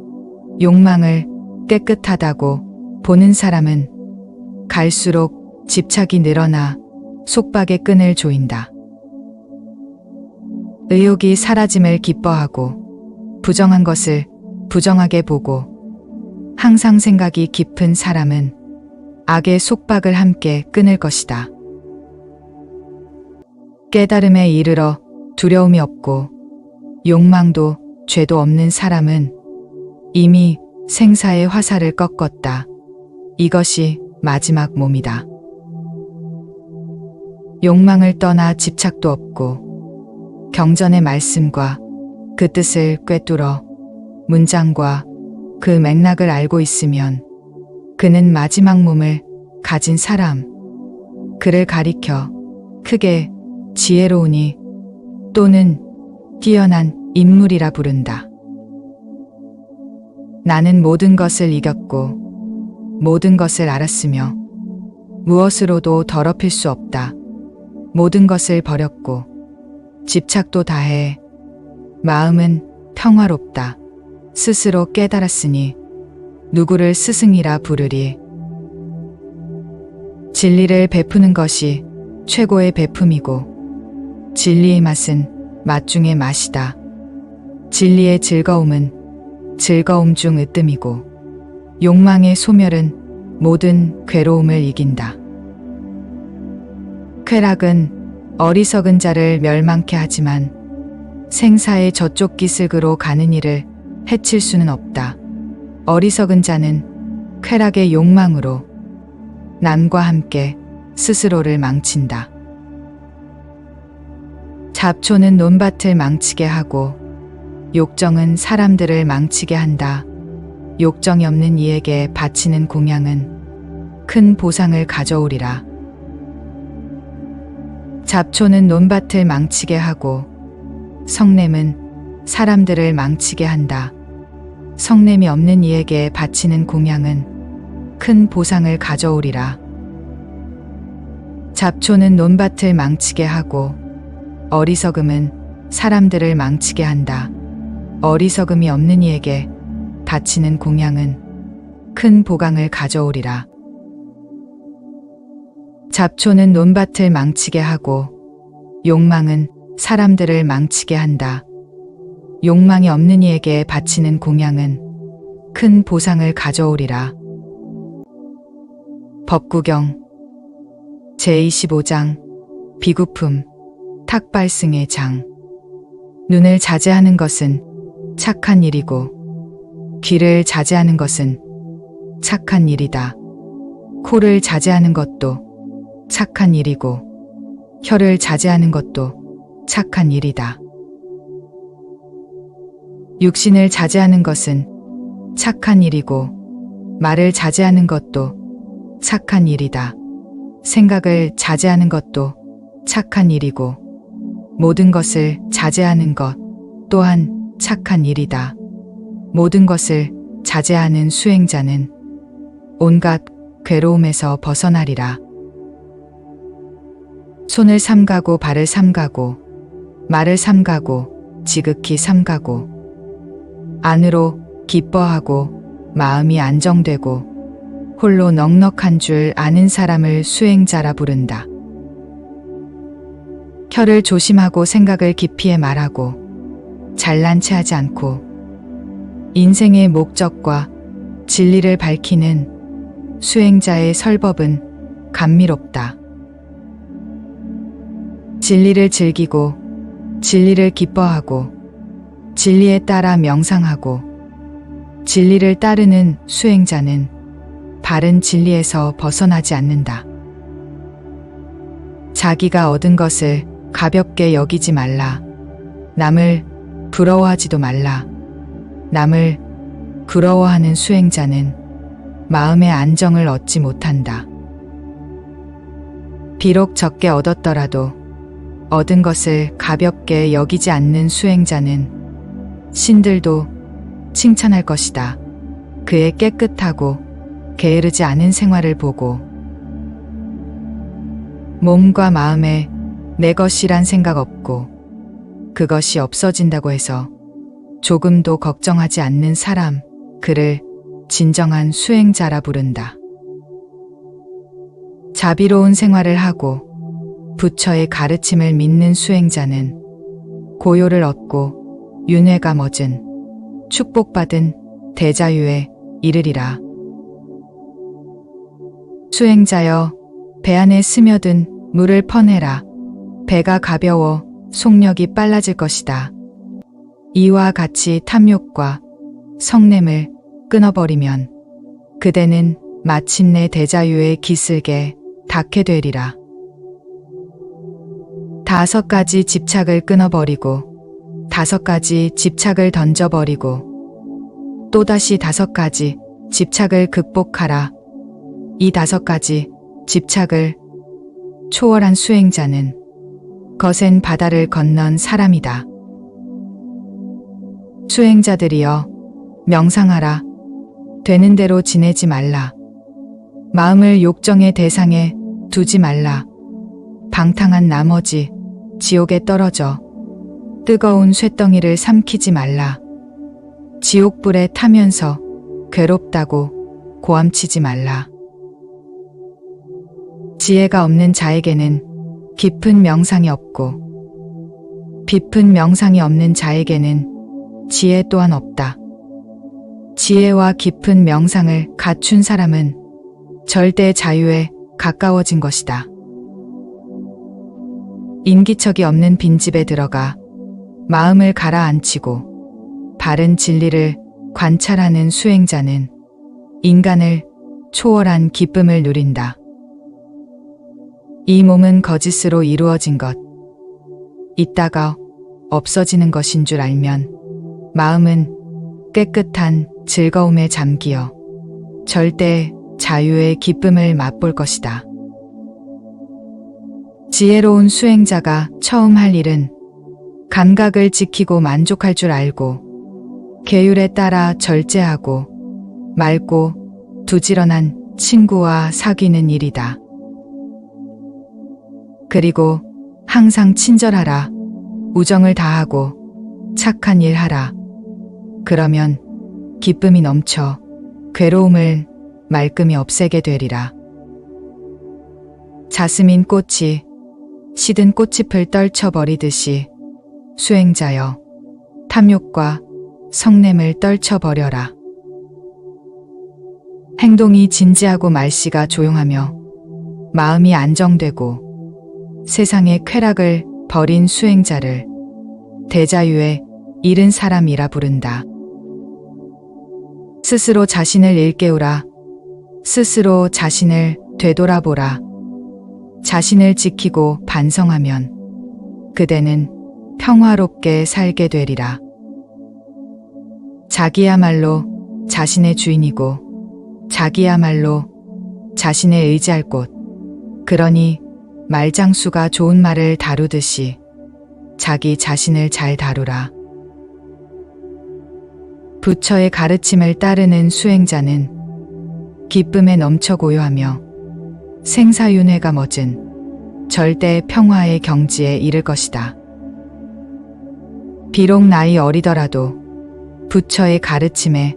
욕망을 깨끗하다고 보는 사람은 갈수록 집착이 늘어나 속박의 끈을 조인다. 의욕이 사라짐을 기뻐하고 부정한 것을 부정하게 보고 항상 생각이 깊은 사람은 악의 속박을 함께 끊을 것이다. 깨달음에 이르러 두려움이 없고 욕망도 죄도 없는 사람은 이미 생사의 화살을 꺾었다. 이것이 마지막 몸이다. 욕망을 떠나 집착도 없고 경전의 말씀과 그 뜻을 꿰뚫어 문장과 그 맥락을 알고 있으면 그는 마지막 몸을 가진 사람, 그를 가리켜 크게 지혜로우니 또는 뛰어난 인물이라 부른다. 나는 모든 것을 이겼고 모든 것을 알았으며 무엇으로도 더럽힐 수 없다. 모든 것을 버렸고 집착도 다해 마음은 평화롭다. 스스로 깨달았으니 누구를 스승이라 부르리. 진리를 베푸는 것이 최고의 베품이고 진리의 맛은 맛 중의 맛이다. 진리의 즐거움은 즐거움 중 으뜸이고 욕망의 소멸은 모든 괴로움을 이긴다. 쾌락은 어리석은 자를 멸망케 하지만 생사의 저쪽 기슭으로 가는 이를 해칠 수는 없다. 어리석은 자는 쾌락의 욕망으로 남과 함께 스스로를 망친다. 잡초는 논밭을 망치게 하고 욕정은 사람들을 망치게 한다. 욕정이 없는 이에게 바치는 공양은 큰 보상을 가져오리라. 잡초는 논밭을 망치게 하고 성냄은 사람들을 망치게 한다. 성냄이 없는 이에게 바치는 공양은 큰 보상을 가져오리라. 잡초는 논밭을 망치게 하고 어리석음은 사람들을 망치게 한다. 어리석음이 없는 이에게 바치는 공양은 큰 보강을 가져오리라. 잡초는 논밭을 망치게 하고 욕망은 사람들을 망치게 한다. 욕망이 없는 이에게 바치는 공양은 큰 보상을 가져오리라. 법구경 제25장 비구품 탁발승의 장. 눈을 자제하는 것은 착한 일이고 귀를 자제하는 것은 착한 일이다. 코를 자제하는 것도 착한 일이고 혀를 자제하는 것도 착한 일이다. 육신을 자제하는 것은 착한 일이고 말을 자제하는 것도 착한 일이다. 생각을 자제하는 것도 착한 일이고 모든 것을 자제하는 것 또한 착한 일이다. 모든 것을 자제하는 수행자는 온갖 괴로움에서 벗어나리라. 손을 삼가고 발을 삼가고 말을 삼가고 지극히 삼가고 안으로 기뻐하고 마음이 안정되고 홀로 넉넉한 줄 아는 사람을 수행자라 부른다. 혀를 조심하고 생각을 깊이에 말하고 잘난 체하지 않고 인생의 목적과 진리를 밝히는 수행자의 설법은 감미롭다. 진리를 즐기고 진리를 기뻐하고 진리에 따라 명상하고 진리를 따르는 수행자는 바른 진리에서 벗어나지 않는다. 자기가 얻은 것을 가볍게 여기지 말라. 남을 부러워하지도 말라. 남을 부러워하는 수행자는 마음의 안정을 얻지 못한다. 비록 적게 얻었더라도 얻은 것을 가볍게 여기지 않는 수행자는 신들도 칭찬할 것이다. 그의 깨끗하고 게으르지 않은 생활을 보고 몸과 마음에 내 것이란 생각 없고 그것이 없어진다고 해서 조금도 걱정하지 않는 사람, 그를 진정한 수행자라 부른다. 자비로운 생활을 하고 부처의 가르침을 믿는 수행자는 고요를 얻고 윤회가 멎은 축복받은 대자유에 이르리라. 수행자여, 배 안에 스며든 물을 퍼내라. 배가 가벼워 속력이 빨라질 것이다. 이와 같이 탐욕과 성냄을 끊어버리면 그대는 마침내 대자유의 기슭에 닿게 되리라. 5가지 집착을 끊어버리고 5가지 집착을 던져버리고 또다시 5가지 집착을 극복하라. 이 5가지 집착을 초월한 수행자는 거센 바다를 건넌 사람이다. 수행자들이여, 명상하라. 되는 대로 지내지 말라. 마음을 욕정의 대상에 두지 말라. 방탕한 나머지 지옥에 떨어져 뜨거운 쇳덩이를 삼키지 말라. 지옥불에 타면서 괴롭다고 고함치지 말라. 지혜가 없는 자에게는 깊은 명상이 없고 깊은 명상이 없는 자에게는 지혜 또한 없다. 지혜와 깊은 명상을 갖춘 사람은 절대 자유에 가까워진 것이다. 인기척이 없는 빈집에 들어가 마음을 가라앉히고 바른 진리를 관찰하는 수행자는 인간을 초월한 기쁨을 누린다. 이 몸은 거짓으로 이루어진 것, 있다가 없어지는 것인 줄 알면 마음은 깨끗한 즐거움에 잠기어 절대 자유의 기쁨을 맛볼 것이다. 지혜로운 수행자가 처음 할 일은 감각을 지키고 만족할 줄 알고 계율에 따라 절제하고 맑고 두지런한 친구와 사귀는 일이다. 그리고 항상 친절하라, 우정을 다하고 착한 일 하라. 그러면 기쁨이 넘쳐 괴로움을 말끔히 없애게 되리라. 자스민 꽃이 시든 꽃잎을 떨쳐버리듯이 수행자여 탐욕과 성냄을 떨쳐버려라. 행동이 진지하고 말씨가 조용하며 마음이 안정되고 세상의 쾌락을 버린 수행자를 대자유에 이른 사람이라 부른다. 스스로 자신을 일깨우라. 스스로 자신을 되돌아보라. 자신을 지키고 반성하면 그대는 평화롭게 살게 되리라. 자기야말로 자신의 주인이고 자기야말로 자신의 의지할 곳. 그러니 말장수가 좋은 말을 다루듯이 자기 자신을 잘 다루라. 부처의 가르침을 따르는 수행자는 기쁨에 넘쳐 고요하며 생사윤회가 멎은 절대 평화의 경지에 이를 것이다. 비록 나이 어리더라도 부처의 가르침에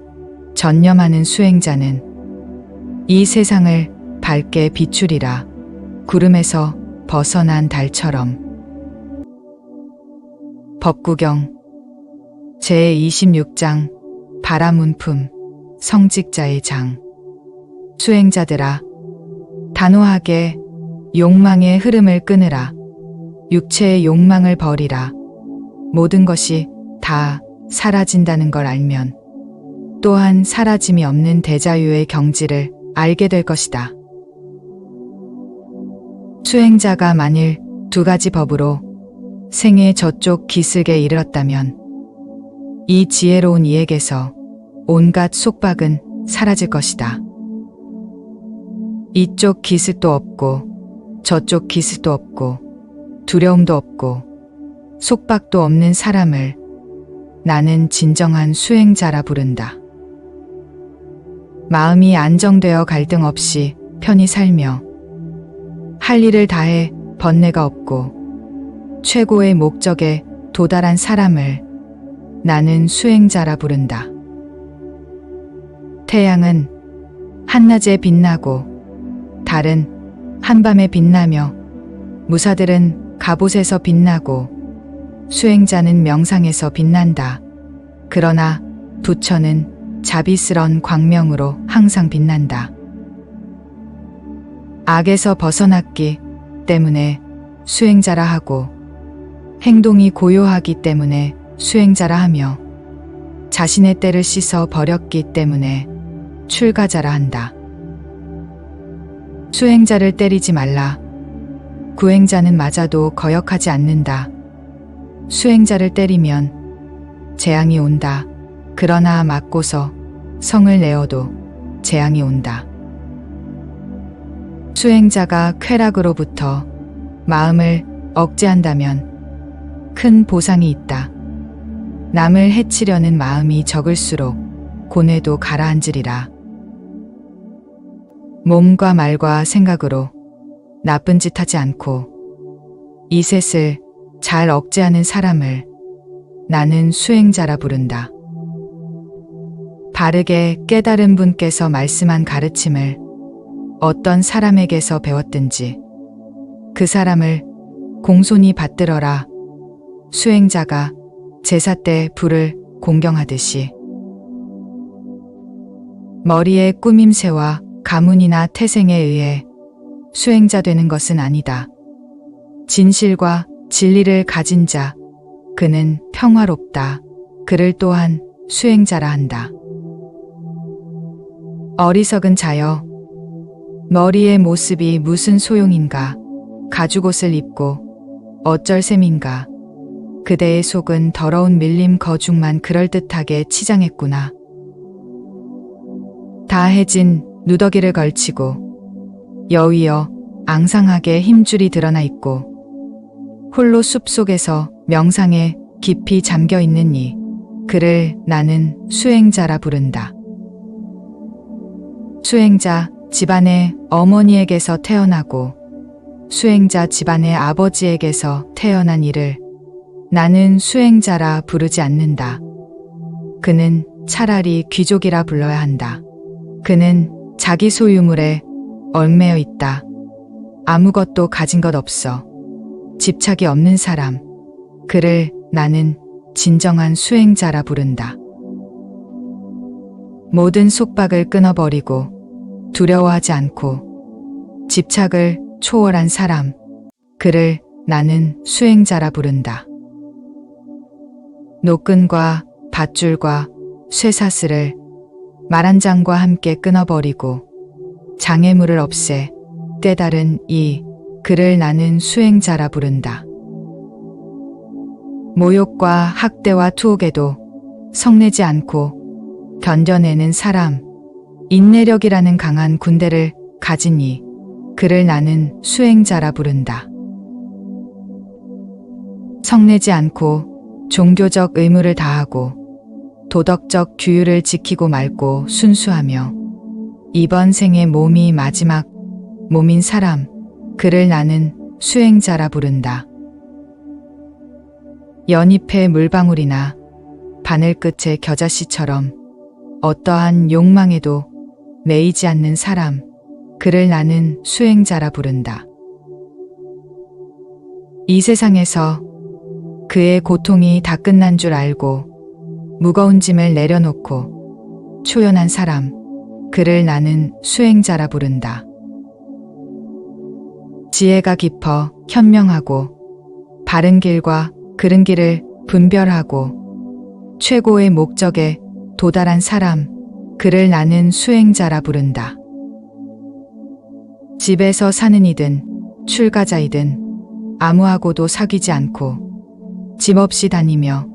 전념하는 수행자는 이 세상을 밝게 비추리라. 구름에서 벗어난 달처럼. 법구경 제26장 바라문품 성직자의 장. 수행자들아, 단호하게 욕망의 흐름을 끊으라. 육체의 욕망을 버리라. 모든 것이 다 사라진다는 걸 알면 또한 사라짐이 없는 대자유의 경지를 알게 될 것이다. 수행자가 만일 두 가지 법으로 생의 저쪽 기슭에 이르렀다면 이 지혜로운 이에게서 온갖 속박은 사라질 것이다. 이쪽 기슭도 없고 저쪽 기슭도 없고 두려움도 없고 속박도 없는 사람을 나는 진정한 수행자라 부른다. 마음이 안정되어 갈등 없이 편히 살며 할 일을 다해 번뇌가 없고 최고의 목적에 도달한 사람을 나는 수행자라 부른다. 태양은 한낮에 빛나고 달은 한밤에 빛나며 무사들은 갑옷에서 빛나고 수행자는 명상에서 빛난다. 그러나 부처는 자비스런 광명으로 항상 빛난다. 악에서 벗어났기 때문에 수행자라 하고 행동이 고요하기 때문에 수행자라 하며 자신의 때를 씻어 버렸기 때문에 출가자라 한다. 수행자를 때리지 말라. 구행자는 맞아도 거역하지 않는다. 수행자를 때리면 재앙이 온다. 그러나 맞고서 성을 내어도 재앙이 온다. 수행자가 쾌락으로부터 마음을 억제한다면 큰 보상이 있다. 남을 해치려는 마음이 적을수록 고뇌도 가라앉으리라. 몸과 말과 생각으로 나쁜 짓 하지 않고 이 셋을 잘 억제하는 사람을 나는 수행자라 부른다. 바르게 깨달은 분께서 말씀한 가르침을 어떤 사람에게서 배웠든지 그 사람을 공손히 받들어라. 수행자가 제사 때 불을 공경하듯이 머리에 꾸밈새와 가문이나 태생에 의해 수행자 되는 것은 아니다. 진실과 진리를 가진 자, 그는 평화롭다. 그를 또한 수행자라 한다. 어리석은 자여, 머리의 모습이 무슨 소용인가? 가죽옷을 입고 어쩔 셈인가? 그대의 속은 더러운 밀림 거죽만 그럴듯하게 치장했구나. 다해진 누더기를 걸치고 여위어 앙상하게 힘줄이 드러나 있고 홀로 숲속에서 명상에 깊이 잠겨 있는 이, 그를 나는 수행자라 부른다. 수행자 집안의 어머니에게서 태어나고 수행자 집안의 아버지에게서 태어난 이를 나는 수행자라 부르지 않는다. 그는 차라리 귀족이라 불러야 한다. 그는 자기 소유물에 얽매여 있다. 아무것도 가진 것 없어. 집착이 없는 사람. 그를 나는 진정한 수행자라 부른다. 모든 속박을 끊어버리고 두려워하지 않고 집착을 초월한 사람. 그를 나는 수행자라 부른다. 노끈과 밧줄과 쇠사슬을 말 한 장과 함께 끊어버리고 장애물을 없애 깨달은 이, 그를 나는 수행자라 부른다. 모욕과 학대와 투옥에도 성내지 않고 견뎌내는 사람, 인내력이라는 강한 군대를 가진 이, 그를 나는 수행자라 부른다. 성내지 않고 종교적 의무를 다하고 도덕적 규율을 지키고 맑고 순수하며 이번 생의 몸이 마지막 몸인 사람, 그를 나는 수행자라 부른다. 연잎의 물방울이나 바늘 끝의 겨자씨처럼 어떠한 욕망에도 매이지 않는 사람, 그를 나는 수행자라 부른다. 이 세상에서 그의 고통이 다 끝난 줄 알고 무거운 짐을 내려놓고 초연한 사람, 그를 나는 수행자라 부른다. 지혜가 깊어 현명하고 바른 길과 그른 길을 분별하고 최고의 목적에 도달한 사람, 그를 나는 수행자라 부른다. 집에서 사는 이든 출가자이든 아무하고도 사귀지 않고 집 없이 다니며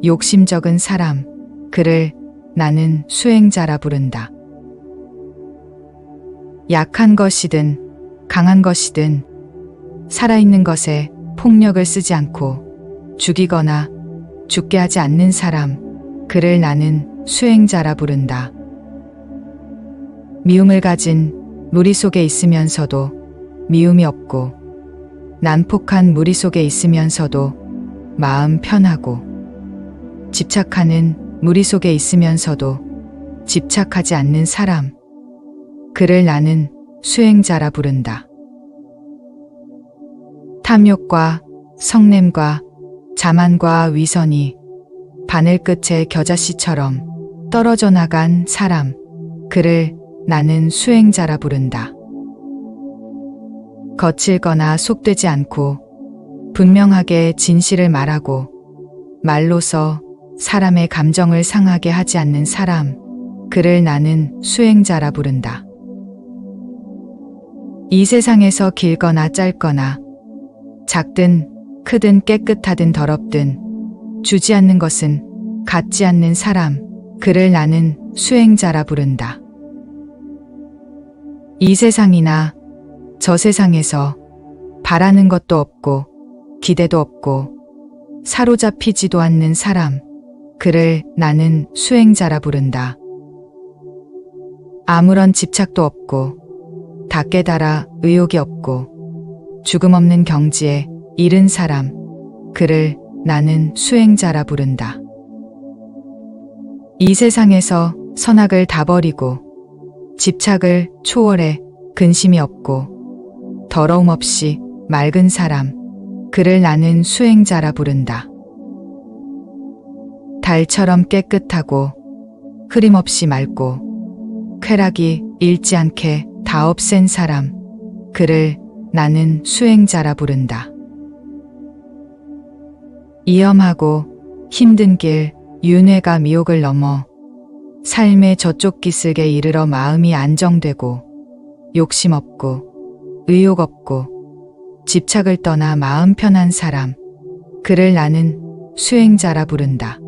욕심적은 사람, 그를 나는 수행자라 부른다. 약한 것이든 강한 것이든 살아있는 것에 폭력을 쓰지 않고 죽이거나 죽게 하지 않는 사람, 그를 나는 수행자라 부른다. 미움을 가진 무리 속에 있으면서도 미움이 없고 난폭한 무리 속에 있으면서도 마음 편하고 집착하는 무리 속에 있으면서도 집착하지 않는 사람, 그를 나는 수행자라 부른다. 탐욕과 성냄과 자만과 위선이 바늘 끝의 겨자씨처럼 떨어져 나간 사람, 그를 나는 수행자라 부른다. 거칠거나 속되지 않고 분명하게 진실을 말하고 말로서 사람의 감정을 상하게 하지 않는 사람, 그를 나는 수행자라 부른다. 이 세상에서 길거나 짧거나 작든 크든 깨끗하든 더럽든 주지 않는 것은 갖지 않는 사람, 그를 나는 수행자라 부른다. 이 세상이나 저 세상에서 바라는 것도 없고 기대도 없고 사로잡히지도 않는 사람, 그를 나는 수행자라 부른다. 아무런 집착도 없고 다 깨달아 의욕이 없고 죽음 없는 경지에 이른 사람, 그를 나는 수행자라 부른다. 이 세상에서 선악을 다 버리고 집착을 초월해 근심이 없고 더러움 없이 맑은 사람, 그를 나는 수행자라 부른다. 달처럼 깨끗하고 흐림 없이 맑고 쾌락이 잃지 않게 다 없앤 사람, 그를 나는 수행자라 부른다. 이엄하고 힘든 길, 윤회가 미혹을 넘어 삶의 저쪽 기슭에 이르러 마음이 안정되고 욕심 없고 의욕 없고 집착을 떠나 마음 편한 사람, 그를 나는 수행자라 부른다.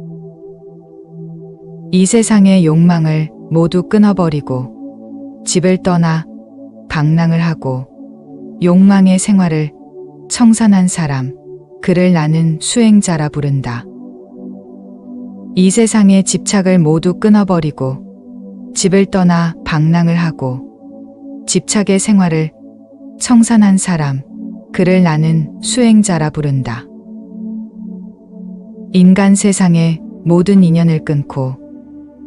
이 세상의 욕망을 모두 끊어버리고 집을 떠나 방랑을 하고 욕망의 생활을 청산한 사람, 그를 나는 수행자라 부른다. 이 세상의 집착을 모두 끊어버리고 집을 떠나 방랑을 하고 집착의 생활을 청산한 사람, 그를 나는 수행자라 부른다. 인간 세상의 모든 인연을 끊고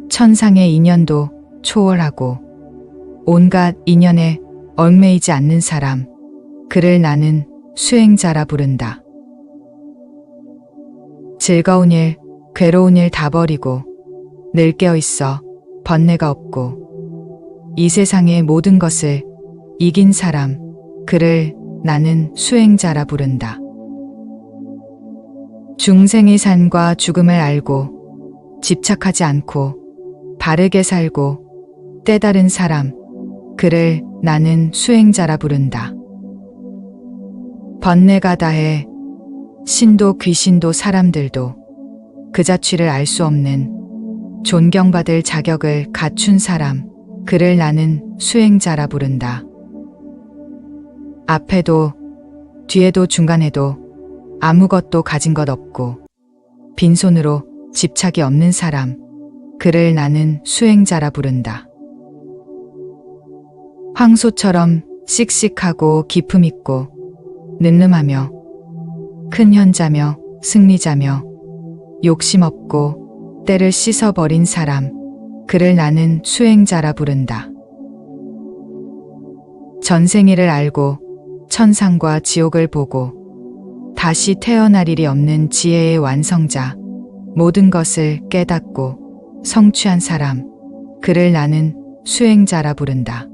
천상의 인연도 초월하고 온갖 인연에 얽매이지 않는 사람, 그를 나는 수행자라 부른다. 즐거운 일, 괴로운 일 다 버리고 늘 깨어있어 번뇌가 없고 이 세상의 모든 것을 이긴 사람, 그를 나는 수행자라 부른다. 중생의 산과 죽음을 알고 집착하지 않고 바르게 살고 때다른 사람, 그를 나는 수행자라 부른다. 번뇌가 다해 신도 귀신도 사람들도 그 자취를 알 수 없는 존경받을 자격을 갖춘 사람, 그를 나는 수행자라 부른다. 앞에도 뒤에도 중간에도 아무것도 가진 것 없고 빈손으로 집착이 없는 사람, 그를 나는 수행자라 부른다. 황소처럼 씩씩하고 기품 있고 늠름하며 큰 현자며 승리자며 욕심 없고 때를 씻어버린 사람, 그를 나는 수행자라 부른다. 전생일을 알고 천상과 지옥을 보고 다시 태어날 일이 없는 지혜의 완성자, 모든 것을 깨닫고 성취한 사람, 그를 나는 수행자라 부른다.